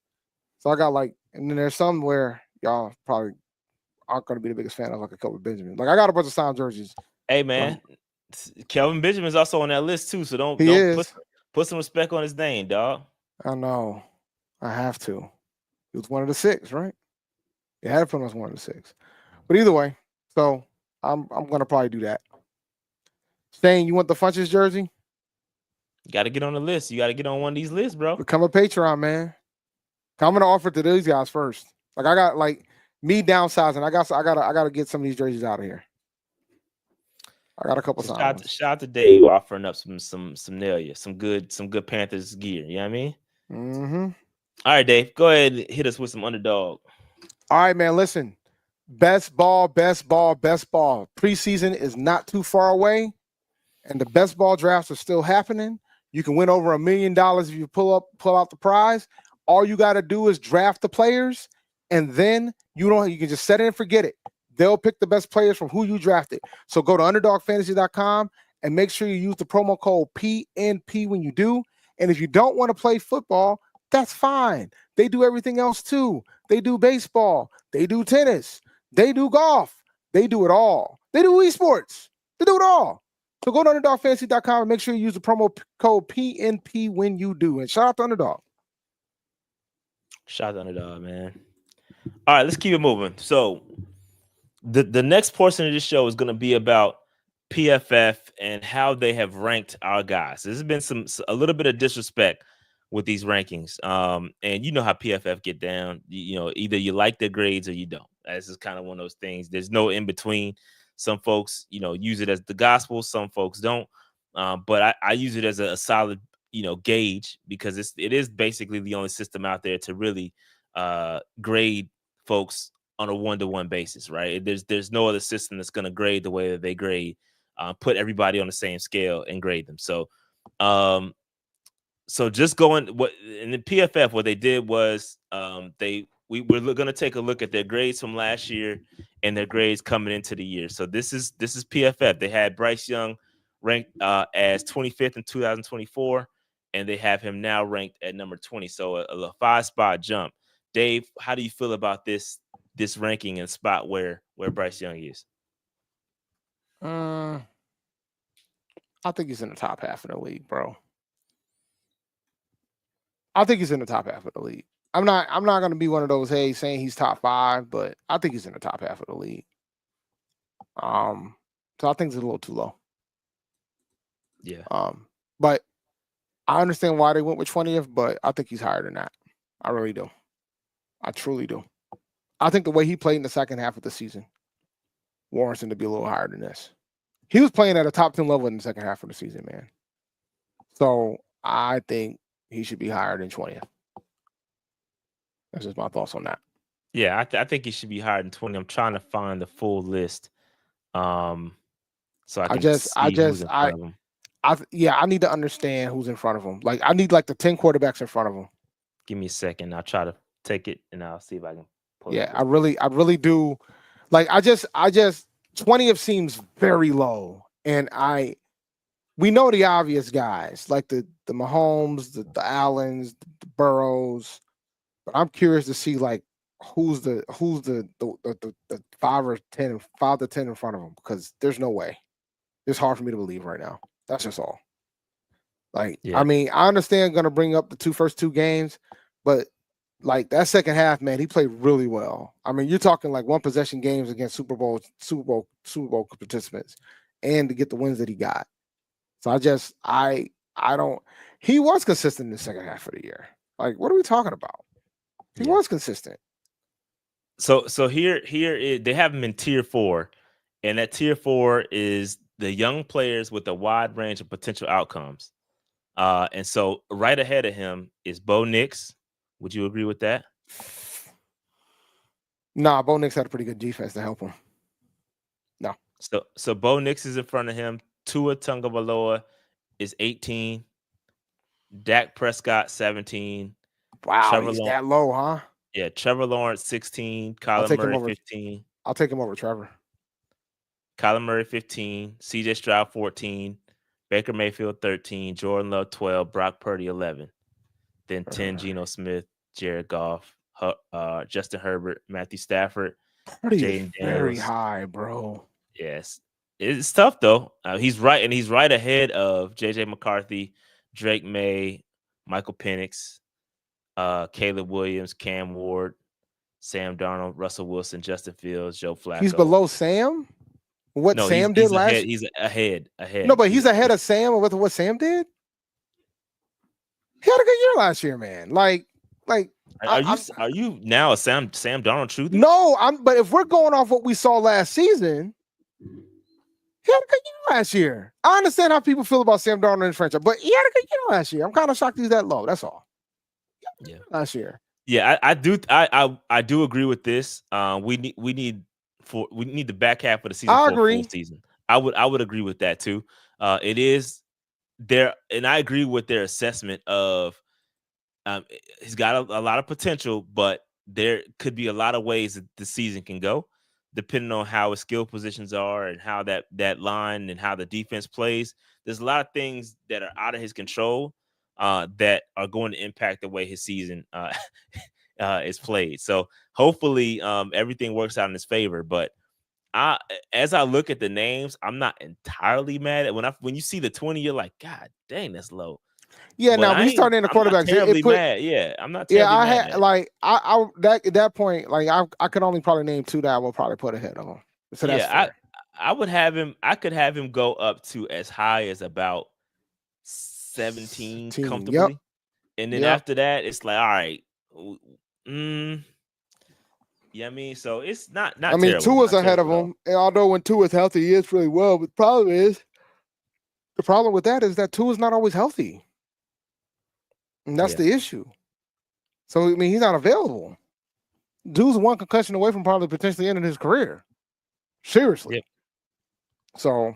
So I got and then there's some where y'all probably aren't going to be the biggest fan of, like a Kelvin Benjamin. Like I got a bunch of signed jerseys. Hey man, Kelvin Benjamin's also on that list too. So don't put some respect on his name, dog. I know. I have to. He was one of the 6, right? You had to put him as one of the 6. But either way, so I'm gonna probably do that. Shane, you want the Funchess jersey? You got to get on the list. You got to get on one of these lists, bro. Become a Patreon, man. I'm gonna offer it to these guys first. Like I got me downsizing. I gotta get some of these jerseys out of here. I got a couple signs. Shout out to Dave offering up some good Panthers gear. You know what I mean? Mm-hmm. All right, Dave. Go ahead and hit us with some Underdog. All right, man. Listen. Best ball. Preseason is not too far away, and the best ball drafts are still happening. You can win over $1 million if you pull out the prize. All you got to do is draft the players, and then you can just set it and forget it. They'll pick the best players from who you drafted. So go to underdogfantasy.com and make sure you use the promo code PNP when you do. And if you don't want to play football, that's fine. They do everything else too. They do baseball. They do tennis. They do golf. They do it all. They do esports. They do it all. So go to UnderdogFantasy.com and make sure you use the promo code PNP when you do. And shout out to Underdog. Shout out to Underdog, man. All right, let's keep it moving. So the next portion of this show is going to be about PFF and how they have ranked our guys. There's been a little bit of disrespect with these rankings. And you know how PFF get down. You know, either you like their grades or you don't. This is kind of one of those things. There's no in between. Some folks, use it as the gospel. Some folks don't. But I use it as a solid, gauge, because it is basically the only system out there to really grade folks on a one-to-one basis, right? There's no other system that's going to grade the way that they grade, put everybody on the same scale and grade them. So just going in the PFF, what they did was we were going to take a look at their grades from last year and their grades coming into the year. So this is PFF. They had Bryce Young ranked as 25th in 2024, and they have him now ranked at number 20. So a 5-spot jump. Dave, how do you feel about this ranking and spot where Bryce Young is? I think he's in the top half of the league, bro. I think he's in the top half of the league. I'm not going to be one of those, hey, saying he's top 5, but I think he's in the top half of the league. So I think it's a little too low. Yeah. But I understand why they went with 20th, but I think he's higher than that. I really do. I truly do. I think the way he played in the second half of the season warrants him to be a little higher than this. He was playing at a top 10 level in the second half of the season, man. So I think he should be higher than 20th. That's just my thoughts on that. Yeah, I think he should be higher than 20. I'm trying to find the full list. So I can see who's in front of him. I need to understand who's in front of him. Like, I need the 10 quarterbacks in front of him. Give me a second. I'll try to take it and I'll see if I can pull it. Yeah, I really do. Like, I just 20th seems very low. And we know the obvious guys, like the Mahomes, the Allens, the Burrows. But I'm curious to see who's the 5 to 10 in front of him, because there's no way. It's hard for me to believe right now. That's just all. Yeah. I mean, I understand going to bring up the first two games, but that second half, man, he played really well. I mean, you're talking one possession games against Super Bowl participants, and to get the wins that he got. So I don't. He was consistent in the second half of the year. What are we talking about? He was consistent. So here they have him in tier 4, and that tier 4 is the young players with a wide range of potential outcomes. And so right ahead of him is Bo Nix. Would you agree with that? Nah, Bo Nix had a pretty good defense to help him. No. So Bo Nix is in front of him. Tua Tagovailoa is 18. Dak Prescott 17. Wow, he's that low, huh? Yeah, Trevor Lawrence 16. Kyler Murray 15. I'll take him over Trevor. Kyler Murray 15. CJ Stroud 14. Baker Mayfield 13. Jordan Love 12. Brock Purdy 11. Then 10, Geno Smith, Jared Goff, Justin Herbert, Matthew Stafford, Jaden very high, bro. Yes. It's tough, though. He's right ahead of J.J. McCarthy, Drake May, Michael Penix, Caleb Williams, Cam Ward, Sam Darnold, Russell Wilson, Justin Fields, Joe Flacco. He's below Sam? Sam did last year? He's ahead. No, but he's ahead of Sam with what Sam did? He had a good year last year, man. Are you now a Sam Darnold truther? No, but if we're going off what we saw last season, he had a good year last year. I understand how people feel about Sam Darnold in the franchise, but he had a good year last year. I'm kind of shocked he's that low. That's all. Yeah, last year. Yeah, I do agree with this. We need the back half of the season for a full season. I would agree with that too. It is there, and I agree with their assessment of he's got a lot of potential, but there could be a lot of ways that the season can go, depending on how his skill positions are and how that line and how the defense plays. There's a lot of things that are out of his control that are going to impact the way his season is played. So hopefully everything works out in his favor. But as I look at the names, I'm not entirely mad at when you see the 20, you're like, God dang, that's low. Yeah, But now when you start in the I'm not quarterbacks, terribly mad. Yeah, I'm not yeah, terribly I mad had at it. like I that at that point, like I could only probably name 2 that I will probably put ahead of him. So that's Yeah, fair. I would have him. I could have him go up to as high as about 17 Team. Yep. comfortably, and then Yep. after that, it's like, all right, yeah, I mean, so it's not I mean, terrible. 2 is Not ahead of terrible at all. him, and although when 2 is healthy, he is really well. But the problem with that is that 2 is not always healthy, and that's Yeah. the issue. So I mean, he's not available. Dude's 1 concussion away from probably potentially ending his career. Seriously. Yep. So,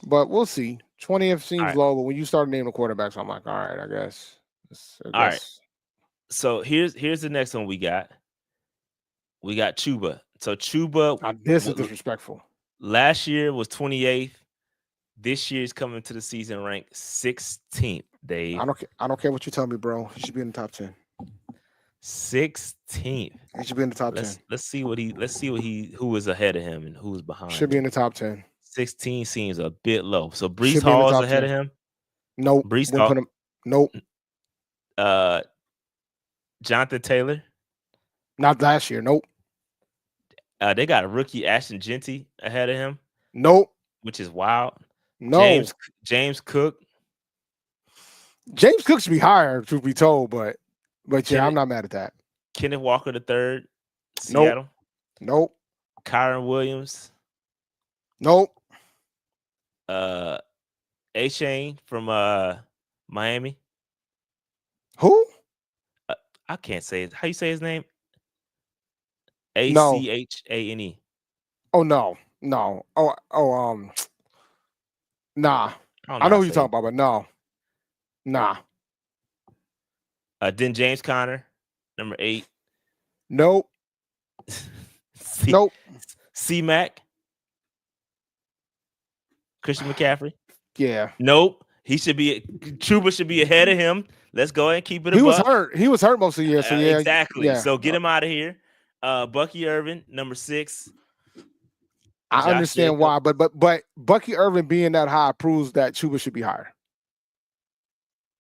but we'll see. 20th seems right. low, but when you start naming the quarterbacks, I'm like, all right, I guess. All right. So here's the next one we got. We got Chuba. So Chuba, This is disrespectful. Last year was 28th. This year's coming to the season ranked 16th. Dave, I don't care what you tell me, bro. He should be in the top 10. 16th. He should be in the top 10. Let's see who is ahead of him and who's behind. Should be in the top 10. 16 seems a bit low. So Breece Hall is ahead of him. Nope. Breece Hall. Nope. Jonathan Taylor. Not last year. Nope. They got a rookie Ashton Genty ahead of him. Nope. Which is wild. No. James Cook. James Cook should be higher, truth be told, but yeah, I'm not mad at that. Kenneth Walker III, Seattle. Nope. Kyron Williams. Nope. A-Chain from Miami. Who? I can't say it. How you say his name? Achane. Oh no. Nah. I know who you're talking about, but no. Nah. Then James Conner, number 8. Nope. Nope. C-Mac. Christian McCaffrey. Yeah. Nope. Chuba should be ahead of him. Let's go ahead and keep it. He was hurt. He was hurt most of the year. So yeah. Exactly. Yeah. So get him out of here. Bucky Irvin, number 6. I understand why, but Bucky Irvin being that high proves that Chuba should be higher.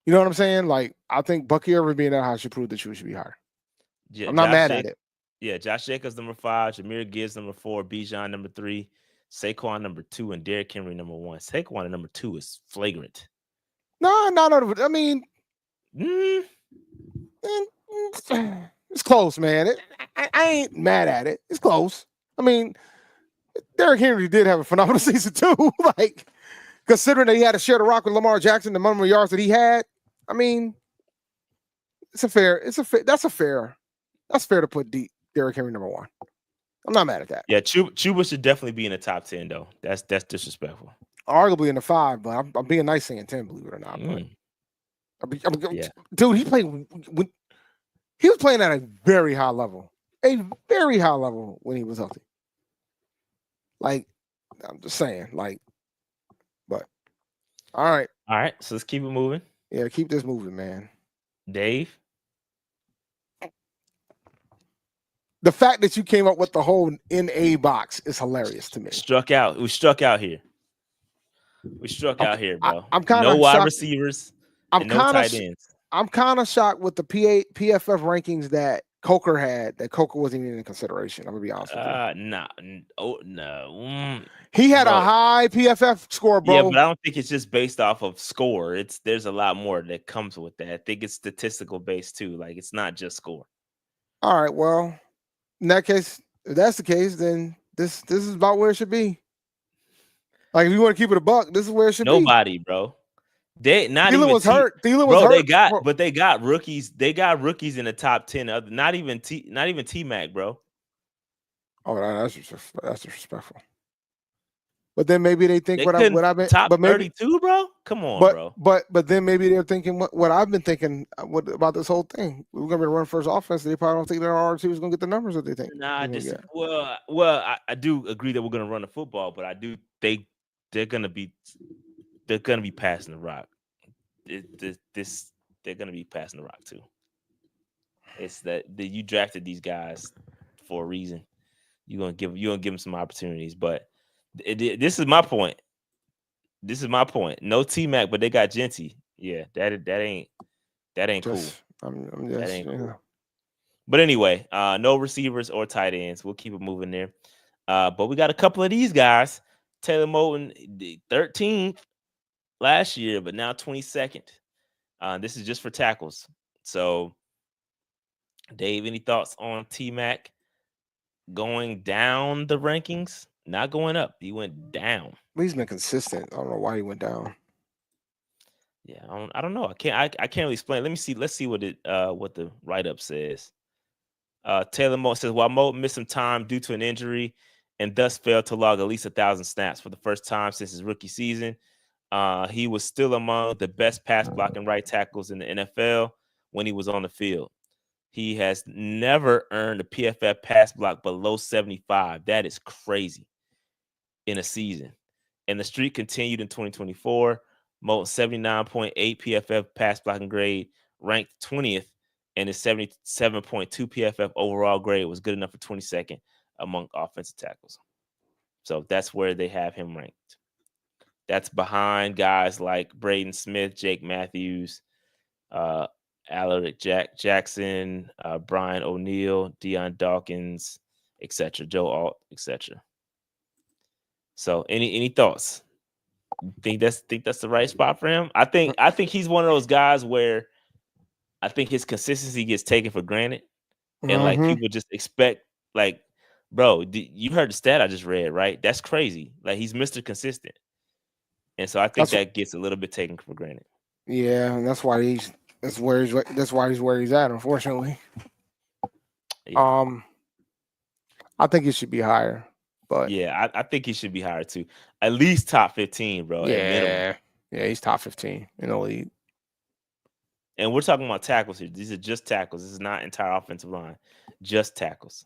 You know what I'm saying? Like, I think Bucky Irvin being that high should prove that Chuba should be higher. Yeah, I'm not mad at it. Yeah, Josh Jacobs, number 5. Jahmyr Gibbs, number 4. Bijan, number 3. Saquon, number 2. And Derrick Henry, number 1. Saquon at number 2 is flagrant. No. I mean, it's close, man. I ain't mad at it. It's close. I mean, Derrick Henry did have a phenomenal season too. Like, considering that he had to share the rock with Lamar Jackson, the number of yards that he had. I mean, that's fair to put Derrick Henry number 1. I'm not mad at that. Yeah, Chuba should definitely be in the top 10 though. That's disrespectful. Arguably in the 5, but I'm being nice saying 10, believe it or not. Yeah. Dude, he was playing at a very high level. A very high level when he was healthy. Like, I'm just saying, like, but all right. So let's keep it moving. Yeah, keep this moving, man. Dave. The fact that you came up with the whole NA box is hilarious to me. We struck out here. Out here, bro. I'm kind of no wide receivers. No tight ends. I'm kind of shocked with the PFF rankings that Coker had. That Coker wasn't even in consideration. I'm gonna be honest with you. No. He had a high PFF score, bro. Yeah, but I don't think it's just based off of score. There's a lot more that comes with that. I think it's statistical based too. Like, it's not just score. All right. Well, in that case, if that's the case, then this is about where it should be. Like, if you want to keep it a buck, this is where it should be. Nobody, bro. Thielen was hurt. Thielen was hurt. They got rookies. They got rookies in the top 10. Not even T-Mac, bro. Oh, that's disrespectful. But then maybe they think what I've been top but maybe 32, bro. Come on, bro. But then maybe they're thinking what I've been thinking about this whole thing. We're gonna be run first offense. They probably don't think their RT was gonna get the numbers that they think. I do agree that we're gonna run the football, but I do think they're gonna be passing the rock. They're gonna be passing the rock too. It's that you drafted these guys for a reason. you're gonna give him some opportunities. But this is my point. No T-Mac, but they got Genty. Yeah, that ain't cool. That ain't cool. But anyway, no receivers or tight ends. We'll keep it moving there. But we got a couple of these guys. Taylor Moton, 13th last year, but now 22nd. This is just for tackles. So, Dave, any thoughts on T-Mac going down the rankings? Not going up. He went down. He's been consistent. I don't know why he went down. Yeah, I don't know. I can't really explain. Let me see. Let's see what the write-up says. Taylor Moton says, while Moton missed some time due to an injury and thus failed to log at least 1,000 snaps for the first time since his rookie season, he was still among the best pass blocking right tackles in the NFL when he was on the field. He has never earned a PFF pass block below 75. That is crazy in a season. And the streak continued in 2024. Moton 79.8 PFF pass blocking grade, ranked 20th, and his 77.2 PFF overall grade was good enough for 22nd among offensive tackles. So that's where they have him ranked. That's behind guys like Braden Smith, Jake Matthews, Alaric Jackson, Brian O'Neill, Deion Dawkins, etc., Joe Alt, etc. So, any thoughts? Think that's the right spot for him? I think he's one of those guys where I think his consistency gets taken for granted, and like people just expect, like, bro, you heard the stat I just read, right? That's crazy. Like, he's Mr. Consistent, and so I think that gets a little bit taken for granted. Yeah, and that's why he's where he's at, unfortunately. Yeah. I think he should be higher, but yeah, I think he should be higher too. At least top 15, bro. Yeah, he's top 15 in the league. And we're talking about tackles here. These are just tackles. This is not entire offensive line, just tackles.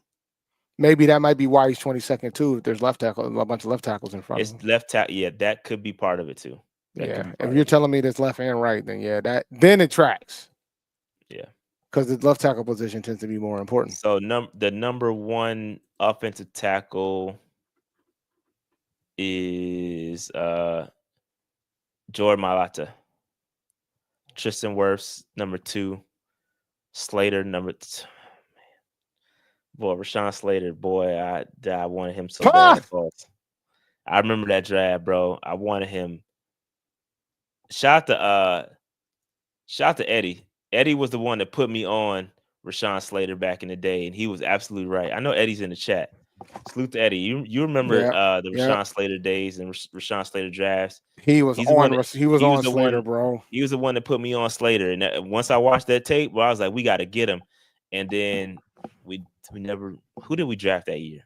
Maybe that might be why he's 22nd too. If there's a bunch of left tackles in front of him. Left tackle. Yeah, that could be part of it too. If you're telling me there's left and right, then then it tracks. Yeah, because the left tackle position tends to be more important. So the number one offensive tackle is Jordan Mailata. Tristan Wirfs, number 2. Slater, number boy, Rashawn Slater, boy, I wanted him so bad. I remember that draft, bro. I wanted him. Shout out to Eddie. Eddie was the one that put me on Rashawn Slater back in the day, and he was absolutely right. I know Eddie's in the chat. Salute to Eddie. You remember the Rashawn Slater days and Rashawn Slater drafts. He was on Slater, bro. He was the one that put me on Slater. And once I watched that tape, well, I was like, we got to get him. And then we never. Who did we draft that year?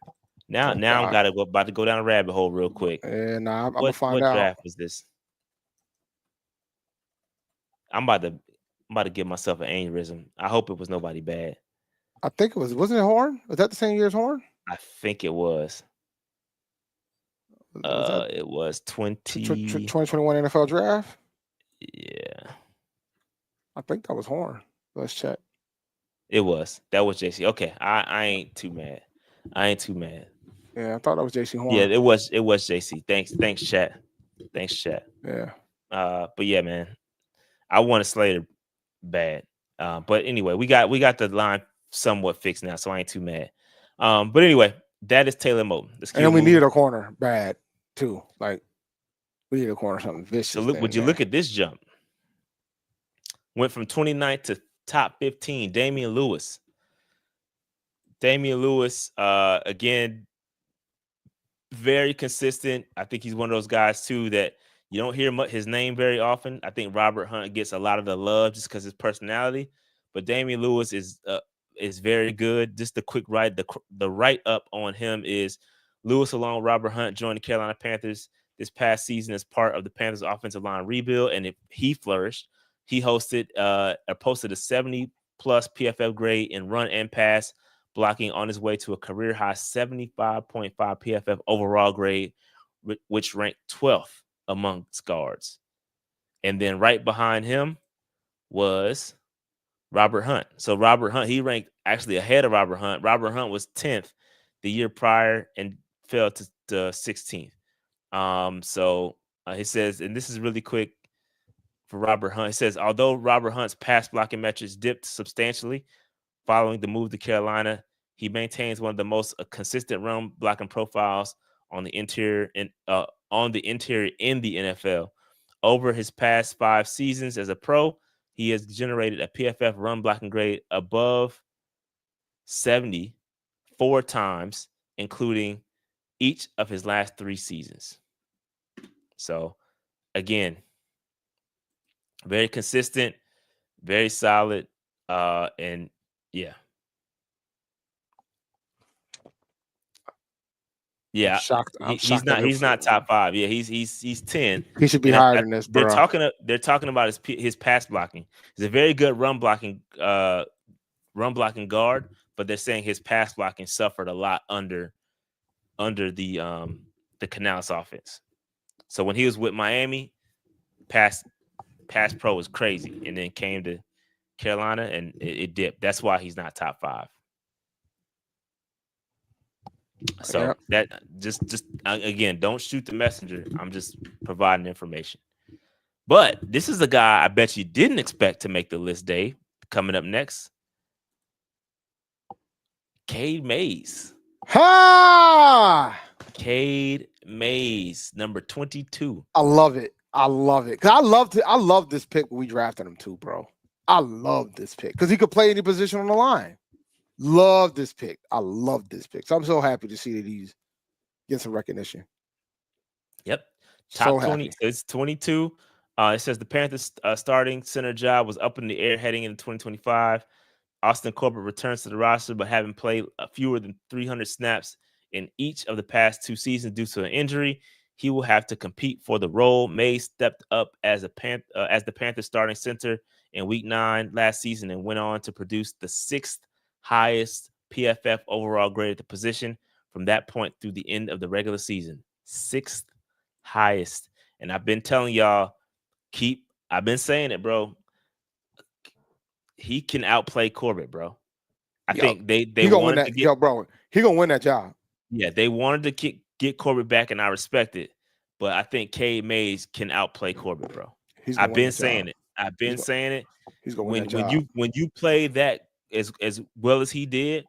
Now I'm about to go down a rabbit hole real quick. And I'm gonna find out. What draft was this? I'm about to give myself an aneurysm. I hope it was nobody bad. I think it was. Wasn't it Horn? Was that the same year as Horn? I think it was. It was 2021 NFL draft. Yeah, I think that was Horn. Let's check. It was. That was Jaycee. Okay, I ain't too mad. Yeah, I thought that was Jaycee Horn. Yeah, it was Jaycee. Thanks, chat. Yeah. But yeah, man, I wanted Slater bad. But anyway, we got the line somewhat fixed now, so I ain't too mad. But anyway, that is Taylor Moton. And we needed a corner bad too. Like, we need a corner something vicious. So would you look at this jump? Went from 29th to top 15. Damian Lewis, again, very consistent. I think he's one of those guys too that you don't hear his name very often. I think Robert Hunt gets a lot of the love just because his personality, but Damian Lewis is very good. Just the quick the write up on him is Lewis along with Robert Hunt joined the Carolina Panthers this past season as part of the Panthers offensive line rebuild, and he flourished. He posted a 70+ PFF grade in run and pass blocking on his way to a career high 75.5 PFF overall grade, which ranked 12th amongst guards. And then right behind him was Robert Hunt. So Robert Hunt, he ranked actually ahead of Robert Hunt. Robert Hunt was 10th. the year prior and fell to 16th. So he says, and this is really quick for Robert Hunt. He says, although Robert Hunt's pass blocking metrics dipped substantially following the move to Carolina, he maintains one of the most consistent run blocking profiles on the interior in the NFL. Over his past 5 seasons as a pro, he has generated a PFF run blocking grade above 70 4 times, including each of his last 3 seasons. So, again, very consistent, very solid, and yeah. Yeah, I'm shocked. he's not top 5. Yeah, he's 10. He should be higher than this, bro. They're talking about his pass blocking. He's a very good run blocking guard, but they're saying his pass blocking suffered a lot under the Canales offense. So when he was with Miami, pass pro was crazy, and then came to Carolina and it dipped. That's why he's not top 5. So that just again, don't shoot the messenger. I'm just providing information. But this is a guy I bet you didn't expect to make the list, Dave. Coming up next, Cade Mays. Ha! Cade Mays, number 22. I love it. Cause I love this pick when we drafted him too, bro. I love this pick because he could play any position on the line. Love this pick. I love this pick. So I'm so happy to see that he's getting some recognition. Yep. Top 20. It's 22. It says the Panthers starting center job was up in the air heading into 2025. Austin Corbett returns to the roster, but having played fewer than 300 snaps in each of the past 2 seasons due to an injury, he will have to compete for the role. Mays stepped up as the Panthers starting center in Week 9 last season and went on to produce the 6th highest PFF overall grade at the position from that point through the end of the regular season. 6th highest. And I've been telling y'all, I've been saying it, bro. He can outplay Corbett, bro. I think they wanted to get, bro. He gonna win that job. Yeah, they wanted to get Corbett back, and I respect it. But I think Cade Mays can outplay Corbett, bro. I've been saying it. He's gonna win that job. When you play that as well as he did,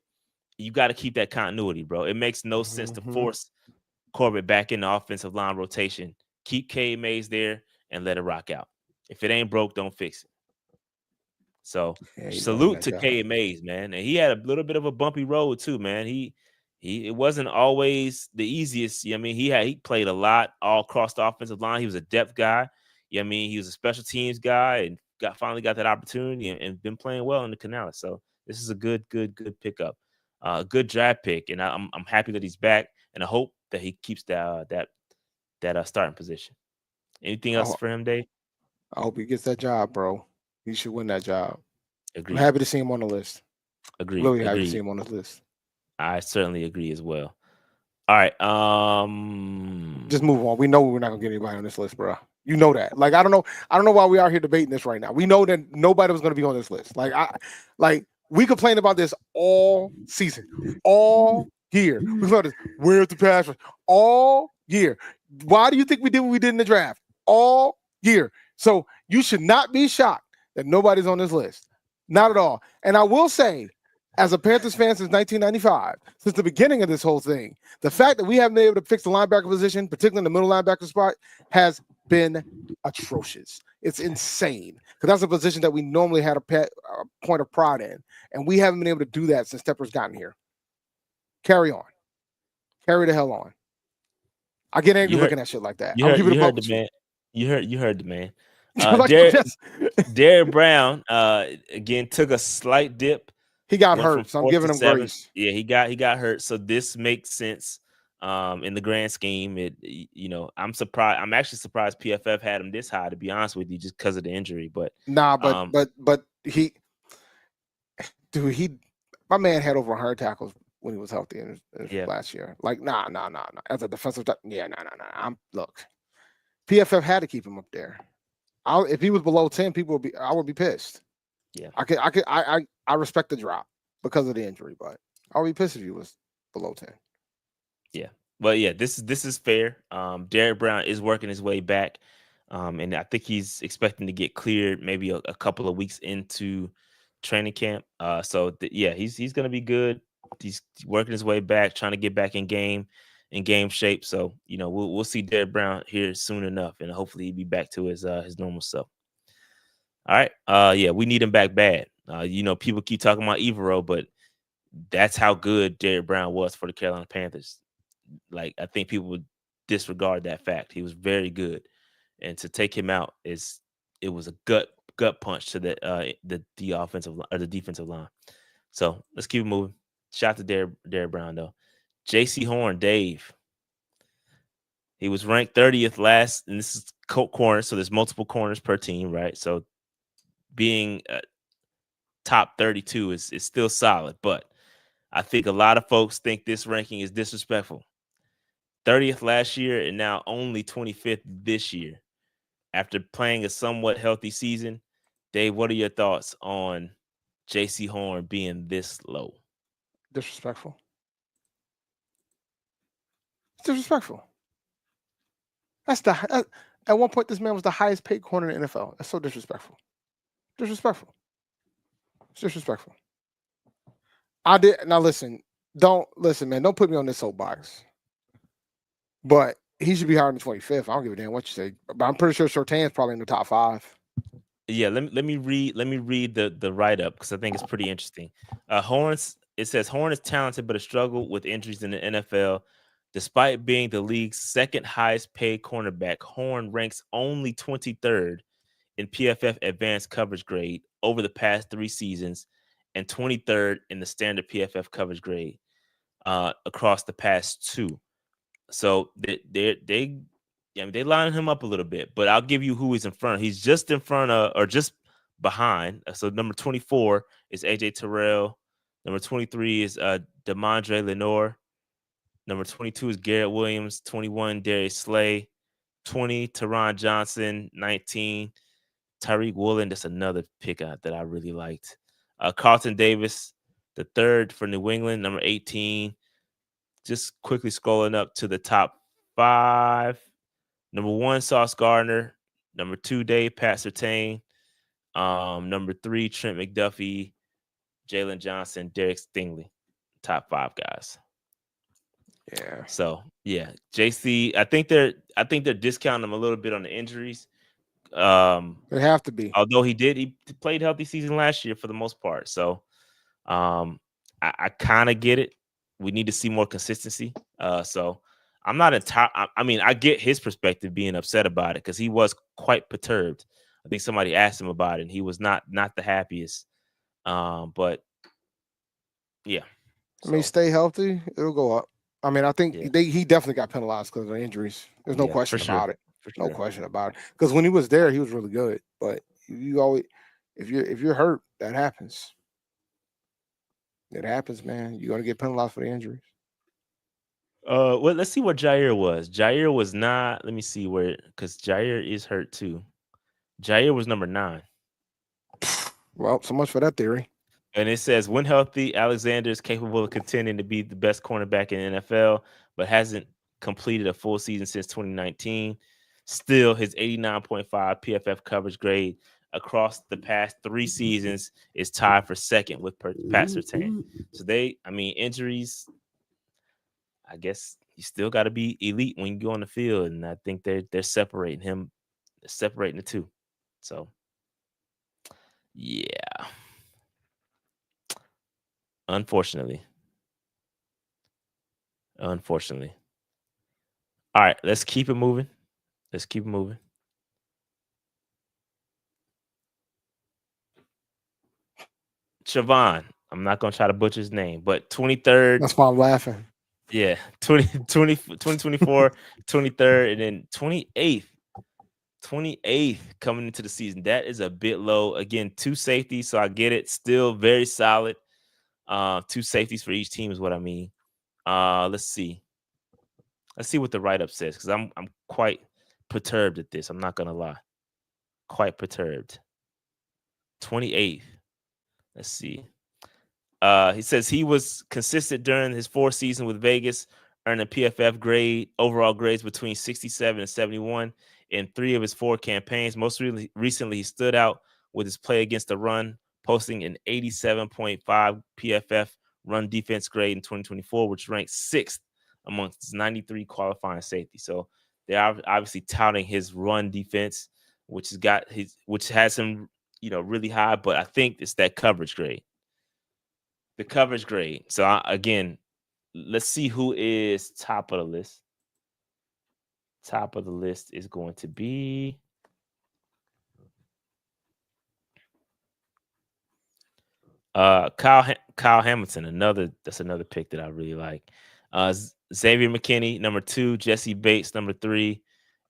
you got to keep that continuity, bro. It makes no sense to force Corbett back in the offensive line rotation. Keep Cade Mays there and let it rock out. If it ain't broke, don't fix it. So salute to Cade Mays, man. And he had a little bit of a bumpy road too, man. It wasn't always the easiest. I mean, he played a lot all across the offensive line. He was a depth guy. I mean, he was a special teams guy and finally got that opportunity and been playing well in the Canales. So this is a good pickup, good draft pick, and I'm happy that he's back, and I hope that he keeps that starting position. Anything else for him, Dave? I hope he gets that job, bro. He should win that job. Agreed. I'm happy to see him on the list. Agreed. Really happy to see him on the list. I certainly agree as well. All right. Just move on. We know we're not gonna get anybody on this list, bro. You know that. Like, I don't know why we are here debating this right now. We know that nobody was gonna be on this list. Like we complained about this all season, all year. We thought this, where's the pass rush? All year. Why do you think we did what we did in the draft? All year. So you should not be shocked that nobody's on this list. Not at all. And I will say, as a Panthers fan since 1995, since the beginning of this whole thing, the fact that we haven't been able to fix the linebacker position, particularly in the middle linebacker spot, has been atrocious. It's insane because that's a position that we normally had a point of pride in, and we haven't been able to do that since Tepper's gotten here. Carry on. Carry the hell on. I get angry looking at shit like that. You heard the man. You heard the man. Derrick Brown again took a slight dip. He got hurt, so I'm giving him grace. Yeah, he got hurt, so this makes sense in the grand scheme. I'm surprised. I'm actually surprised PFF had him this high, to be honest with you, just because of the injury. But but my man had over 100 tackles when he was healthy in last year. Like, nah. As a defensive, Look, PFF had to keep him up there. If he was below 10, I would be pissed. Yeah, I respect the drop because of the injury, but I would be pissed if he was below 10. Yeah. But yeah, this is fair. Derrick Brown is working his way back. And I think he's expecting to get cleared maybe a couple of weeks into training camp. Yeah, he's gonna be good. He's working his way back, trying to get back in game shape. So, we'll see Derrick Brown here soon enough, and hopefully he'll be back to his normal self. All right. Yeah, we need him back bad. People keep talking about Evero, but that's how good Derrick Brown was for the Carolina Panthers. Like, I think people would disregard that fact. He was very good, and to take him out it was a gut punch to the offensive or the defensive line. So let's keep it moving. Shout out to Derrick Brown though. Jaycee Horn, Dave. He was ranked 30th last, and this is corner, so there's multiple corners per team, right? So being top 32 is still solid, but I think a lot of folks think this ranking is disrespectful. 30th last year and now only 25th this year after playing a somewhat healthy season. Dave, what are your thoughts on Jaycee Horn being this low? Disrespectful. It's disrespectful. At one point, this man was the highest paid corner in the NFL. That's so disrespectful. Disrespectful. It's disrespectful. Now listen, man. Don't put me on this soapbox. But he should be higher than 25th. I don't give a damn what you say. But I'm pretty sure Surtain's probably in the top 5. Yeah, let me read the write up because I think it's pretty interesting. It says Horn is talented but has struggled with injuries in the NFL. Despite being the league's second highest paid cornerback, Horn ranks only 23rd in PFF advanced coverage grade over the past 3 seasons and 23rd in the standard PFF coverage grade across the past 2. So they line him up a little bit, but I'll give you who he's in front of. He's just in front of or just behind. So number 24 is AJ Terrell. Number 23 is Demondre Lenore. Number 22 is Garrett Williams. 21, Darius Slay. 20, Teron Johnson. 19, Tyreek Woolen. That's another pick that I really liked. Carlton Davis, the third for New England. Number 18. Just quickly scrolling up to the top 5. Number 1, Sauce Gardner. Number 2, Dave Pat-Surtain. Number 3, Trent McDuffie. Jalen Johnson, Derek Stingley. Top 5 guys. Yeah. So yeah, JC. I think they're discounting him a little bit on the injuries. They have to be. Although he played healthy season last year for the most part. So I kind of get it. We need to see more consistency. So I'm not I get his perspective being upset about it because he was quite perturbed. I think somebody asked him about it and he was not the happiest. But yeah. So, stay healthy, it'll go up. I think he definitely got penalized because of the injuries. There's no question about it. No question about it. Because when he was there, he was really good. But you always, if you're hurt, that happens. It happens, man. You're gonna get penalized for the injuries. Well, let's see what Jair was. Jair was not. Let me see where, because Jair is hurt too. Jair was number 9. Well, so much for that theory. And it says, when healthy, Alexander is capable of contending to be the best cornerback in the NFL, but hasn't completed a full season since 2019. Still, his 89.5 PFF coverage grade across the past 3 seasons is tied for second with Pat-Surtain. So injuries, I guess you still got to be elite when you go on the field, and I think they're separating him, separating the two. So, yeah. Unfortunately. All right, let's keep it moving. Siobhan, I'm not going to try to butcher his name, but 23rd. That's why I'm laughing. Yeah, 2024, 23rd, and then 28th. 28th coming into the season. That is a bit low. Again, 2 safeties, so I get it. Still very solid. 2 safeties for each team is what I mean. Let's see what the write-up says, because I'm quite perturbed at this. I'm not gonna lie. Quite perturbed. 28th. Let's see. He says he was consistent during his 4th season with Vegas, earning PFF overall grades between 67 and 71 in 3 of his 4 campaigns. Most recently, he stood out with his play against the run, posting an 87.5 PFF run defense grade in 2024, which ranked 6th amongst 93 qualifying safeties. So they are obviously touting his run defense, which has him, really high. But I think it's that coverage grade. The coverage grade. So again, let's see who is top of the list. Top of the list is going to be Kyle Hamilton. That's another pick that I really like. Xavier McKinney, number 2. Jesse Bates, number 3.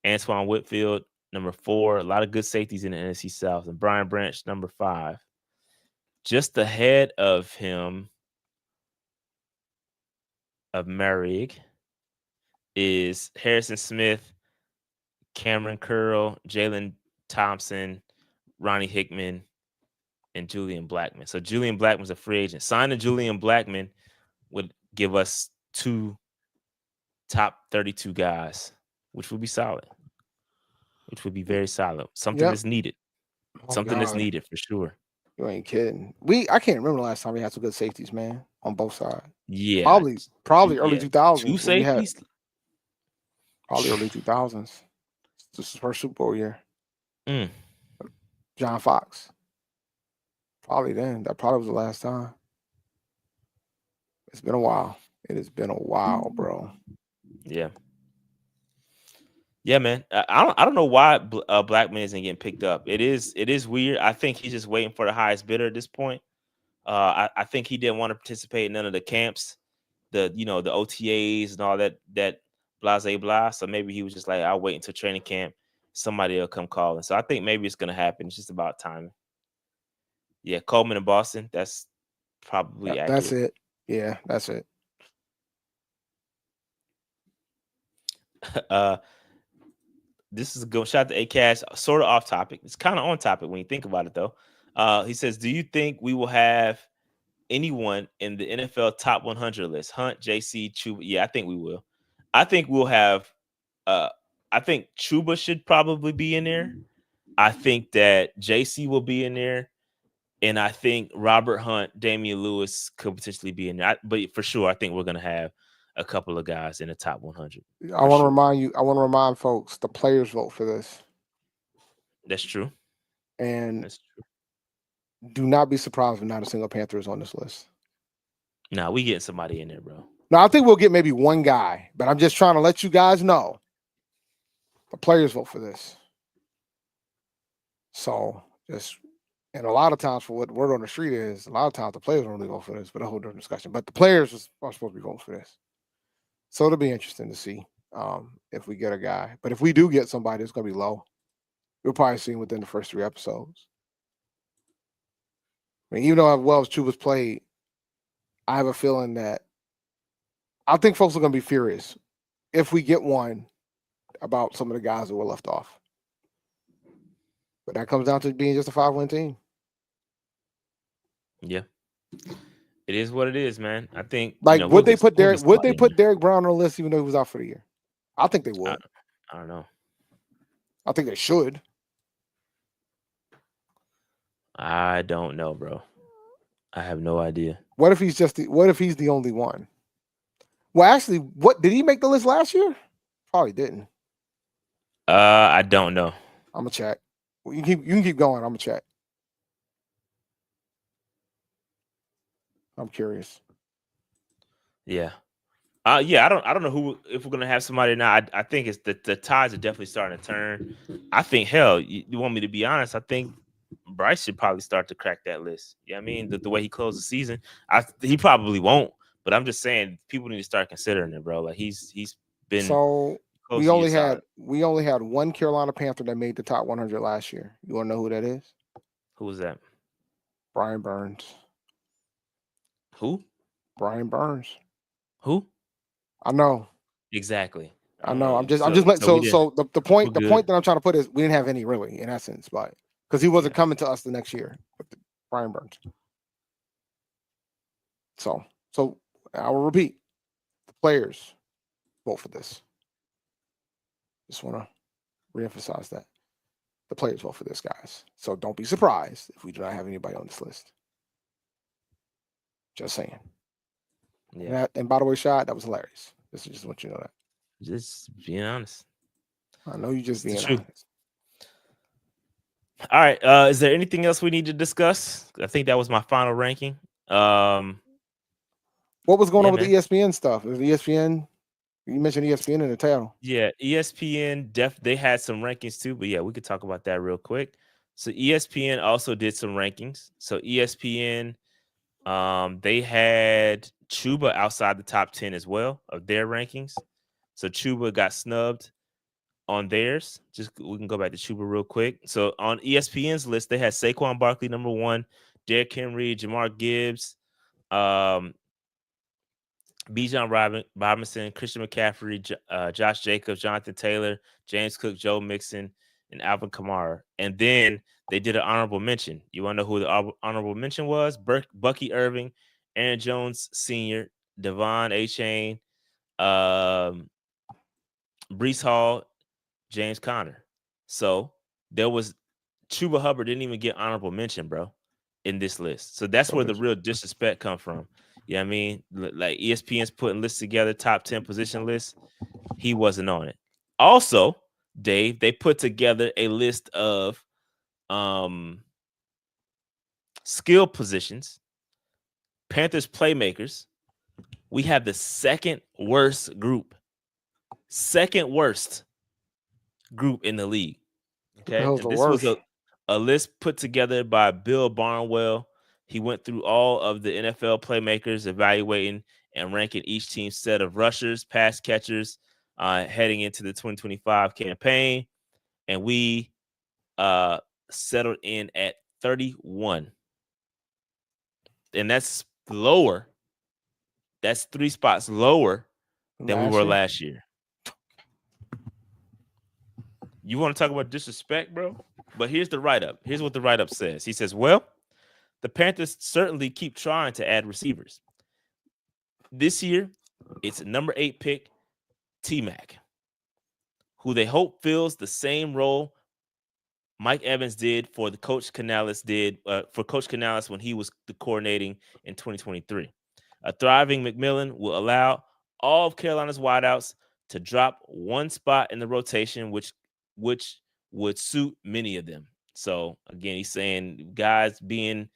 Antoine Whitfield, number 4. A lot of good safeties in the NFC South. And Brian Branch, number 5. Just ahead of him, of Merrick, is Harrison Smith, Cameron Curl, Jalen Thompson, Ronnie Hickman, and Julian Blackman. So Julian Blackman's a free agent. Signing Julian Blackman would give us 2 top 32 guys, which would be solid. Which would be very solid. Something that's needed. That's needed for sure. You ain't kidding. I can't remember the last time we had some good safeties, man, on both sides. Yeah. Probably early 2000s. 2 safeties? Probably early 2000s. This is his first Super Bowl year. John Fox. Probably then. That probably was the last time. It's been a while. It has been a while, bro. Yeah. Yeah, man. I don't know why Blackman isn't getting picked up. It is weird. I think he's just waiting for the highest bidder at this point. I think he didn't want to participate in none of the camps, the OTAs and all that blase blah. So maybe he was just like, I'll wait until training camp. Somebody will come calling. So I think maybe it's gonna happen. It's just about timing. Yeah, Coleman in Boston. That's probably accurate. That's it. Yeah, that's it. This is a good shout to A-Cash. Sort of off topic. It's kind of on topic when you think about it, though. He says, do you think we will have anyone in the NFL top 100 list? Hunt, Jaycee, Chuba. Yeah, I think we will. I think we'll have I think Chuba should probably be in there. I think that Jaycee will be in there. And I think Robert Hunt, Damian Lewis could potentially be in there. But for sure, I think we're going to have a couple of guys in the top 100. I want to remind folks, the players vote for this. That's true. And that's true. Do not be surprised if not a single Panther is on this list. Nah, we getting somebody in there, bro. No, I think we'll get maybe one guy, but I'm just trying to let you guys know the players vote for this. So and a lot of times, for what word on the street is, a lot of times the players don't really vote for this, but a whole different discussion. But the players are supposed to be voting for this. So it'll be interesting to see if we get a guy. But if we do get somebody, it's going to be low. We'll probably see him within the first 3 episodes. I mean, even though as well as Chuba's played, I have a feeling that I think folks are going to be furious if we get one about some of the guys that were left off. But that comes down to being just a 5-win team. Yeah. It is what it is, man. I think would they put Derrick Brown on the list even though he was out for the year? I think they would. I don't know. I think they should. I don't know, bro. I have no idea. What if he's the only one? Well, actually, what did he make the list last year? Probably didn't. I don't know. I'm gonna check. You can keep going. I'm gonna check. I'm curious. Yeah. Yeah, I don't know if we're gonna have somebody now. I think it's the tides are definitely starting to turn. I think you want me to be honest, I think Bryce should probably start to crack that list. You know what I mean? The way he closed the season. He probably won't, but I'm just saying people need to start considering it, bro. Like he's been so we only had one Carolina Panther that made the top 100 last year. You want to know who that is? Who was that? Brian Burns. Who? Brian Burns. Who? I know. Exactly. I know. The point that I'm trying to put is we didn't have any really in essence, but because he wasn't coming to us the next year. Brian Burns. So I will repeat: the players vote for this. Just want to reemphasize that the players vote for this, guys. So don't be surprised if we do not have anybody on this list. Just saying. Yeah. And by the way, Shad, that was hilarious. Just want you to know that. Just being honest. I know you just being honest. All right. Is there anything else we need to discuss? I think that was my final ranking. What was going on with the ESPN stuff? Is ESPN? You mentioned ESPN in the title. Yeah, ESPN they had some rankings too, but yeah, we could talk about that real quick. So ESPN also did some rankings. So ESPN, they had Chuba outside the top 10 as well of their rankings. So Chuba got snubbed on theirs. We can go back to Chuba real quick. So on ESPN's list, they had Saquon Barkley number 1, Derrick Henry, Jamar Gibbs, Bijan Robinson, Christian McCaffrey, Josh Jacobs, Jonathan Taylor, James Cook, Joe Mixon, and Alvin Kamara. And then they did an honorable mention. You want to know who the honorable mention was? Bucky Irving, Aaron Jones Sr., Devon Achane, Breece Hall, James Conner. So there was Chuba Hubbard didn't even get honorable mention, bro, in this list. So that's where the real disrespect come from. You know what I mean? Like ESPN's putting lists together, top 10 position lists. He wasn't on it. Also, Dave, they put together a list of skill positions, Panthers playmakers. We have the second worst group in the league. Okay. And this was a list put together by Bill Barnwell. He went through all of the NFL playmakers, evaluating and ranking each team's set of rushers, pass catchers, heading into the 2025 campaign. And we settled in at 31. And that's lower. That's 3 spots lower than we were last year. You want to talk about disrespect, bro? But here's the write-up. Here's what the write-up says. He says, well, the Panthers certainly keep trying to add receivers. This year, it's number 8 pick, T-Mac, who they hope fills the same role Mike Evans did for Coach Canales when he was the coordinating in 2023. A thriving McMillan will allow all of Carolina's wideouts to drop 1 spot in the rotation, which would suit many of them. So again, he's saying guys being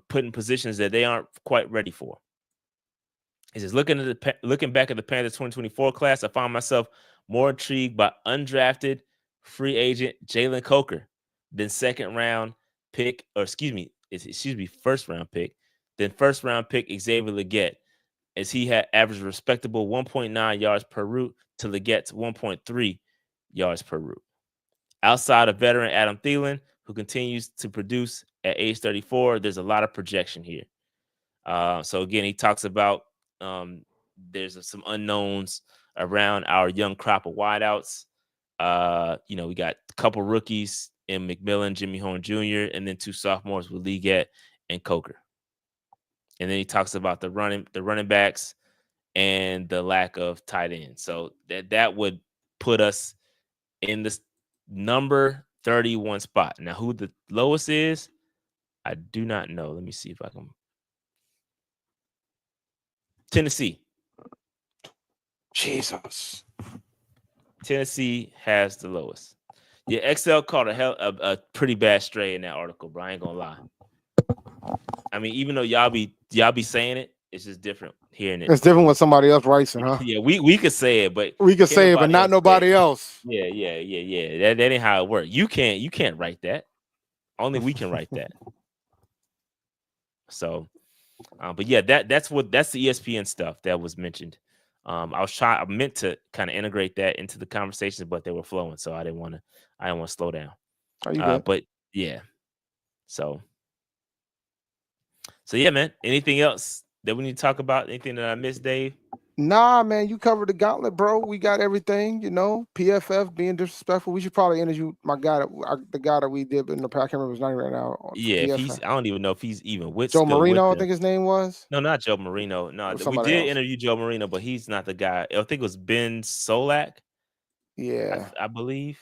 put in positions that they aren't quite ready for. He says, looking back at the Panthers 2024 class, I found myself more intrigued by undrafted free agent Jalen Coker than first round pick, then first round pick Xavier Legette, as he had averaged a respectable 1.9 yards per route to Legette's 1.3 yards per route. Outside of veteran Adam Thielen, who continues to produce at age 34, there's a lot of projection here. So again, he talks about there's some unknowns around our young crop of wideouts. We got a couple rookies in McMillan, Jimmy Horn Jr., and then 2 sophomores with Legette and Coker. And then he talks about the running backs and the lack of tight ends. So that would put us in this number 31 spot. Now, who the lowest is, I do not know. Let me see if I can. Tennessee. Jesus. Tennessee has the lowest. Yeah, XL called a pretty bad stray in that article, bro. I ain't gonna lie. I mean, even though y'all be saying it, it's just different hearing it. It's different when somebody else writes it, huh? Yeah, we could say it, but not nobody else. Yeah. That ain't how it works. You can't write that. Only we can write that. So, but yeah, that's the ESPN stuff that was mentioned. I meant to kind of integrate that into the conversations, but they were flowing, so I didn't want to slow down. Are you good? But yeah, so yeah, man. Anything else that we need to talk about? Anything that I missed, Dave? Nah, man, you covered the gauntlet, bro. We got everything, you know. PFF being disrespectful. We should probably interview my guy, the guy that we did in the pack. I can't remember his name right now. For Yeah, if PFF. I don't even know if he's even Joe still with Marino, I them. think his name was. No, not Joe Marino. No, Or we somebody did else. interview Joe Marino, but he's not the guy. I think it was Ben Solak. Yeah, I believe.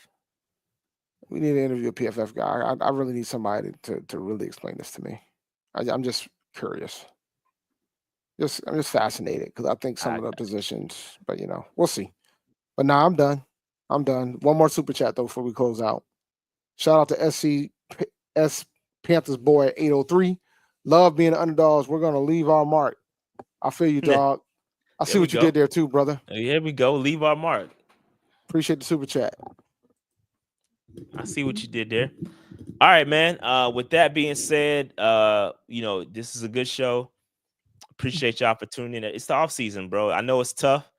we need to interview a PFF guy. I really need somebody to really explain this to me. I'm just curious. I'm just fascinated because I think some of the positions, but you know, we'll see. But nah, I'm done. I'm done. One more super chat though before we close out. Shout out to S Panthers boy at 803. Love being underdogs. We're gonna leave our mark. I feel you, dog. I see what you did there too, brother. Here we go. Leave our mark. Appreciate the super chat. I see what you did there. All right, man. With that being said, you know, this is a good show. Appreciate y'all for tuning in. It's the off season, bro. I know it's tough.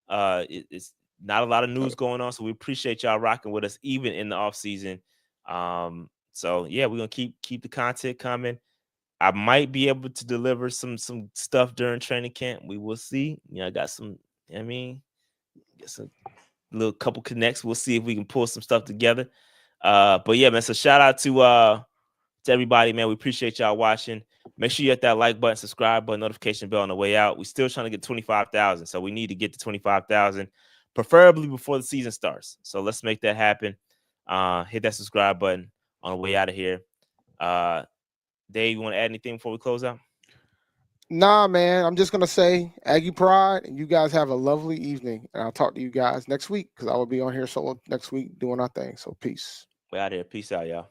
It's not a lot of news going on, so we appreciate y'all rocking with us even in the off season. So yeah, we're gonna keep the content coming. I might be able to deliver some stuff during training camp. We will see. You know, I got some. I mean, get some little couple connects. We'll see if we can pull some stuff together. But yeah, man. So shout out to everybody, man. We appreciate y'all watching. Make sure you hit that like button, subscribe button, notification bell on the way out. We're still trying to get 25,000, so we need to get to 25,000, preferably before the season starts. So let's make that happen. Hit that subscribe button on the way out of here. Dave, you want to add anything before we close out? Nah, man. I'm just gonna say Aggie Pride, and you guys have a lovely evening. And I'll talk to you guys next week because I will be on here solo next week doing our thing. So peace. We're out of here. Peace out, y'all.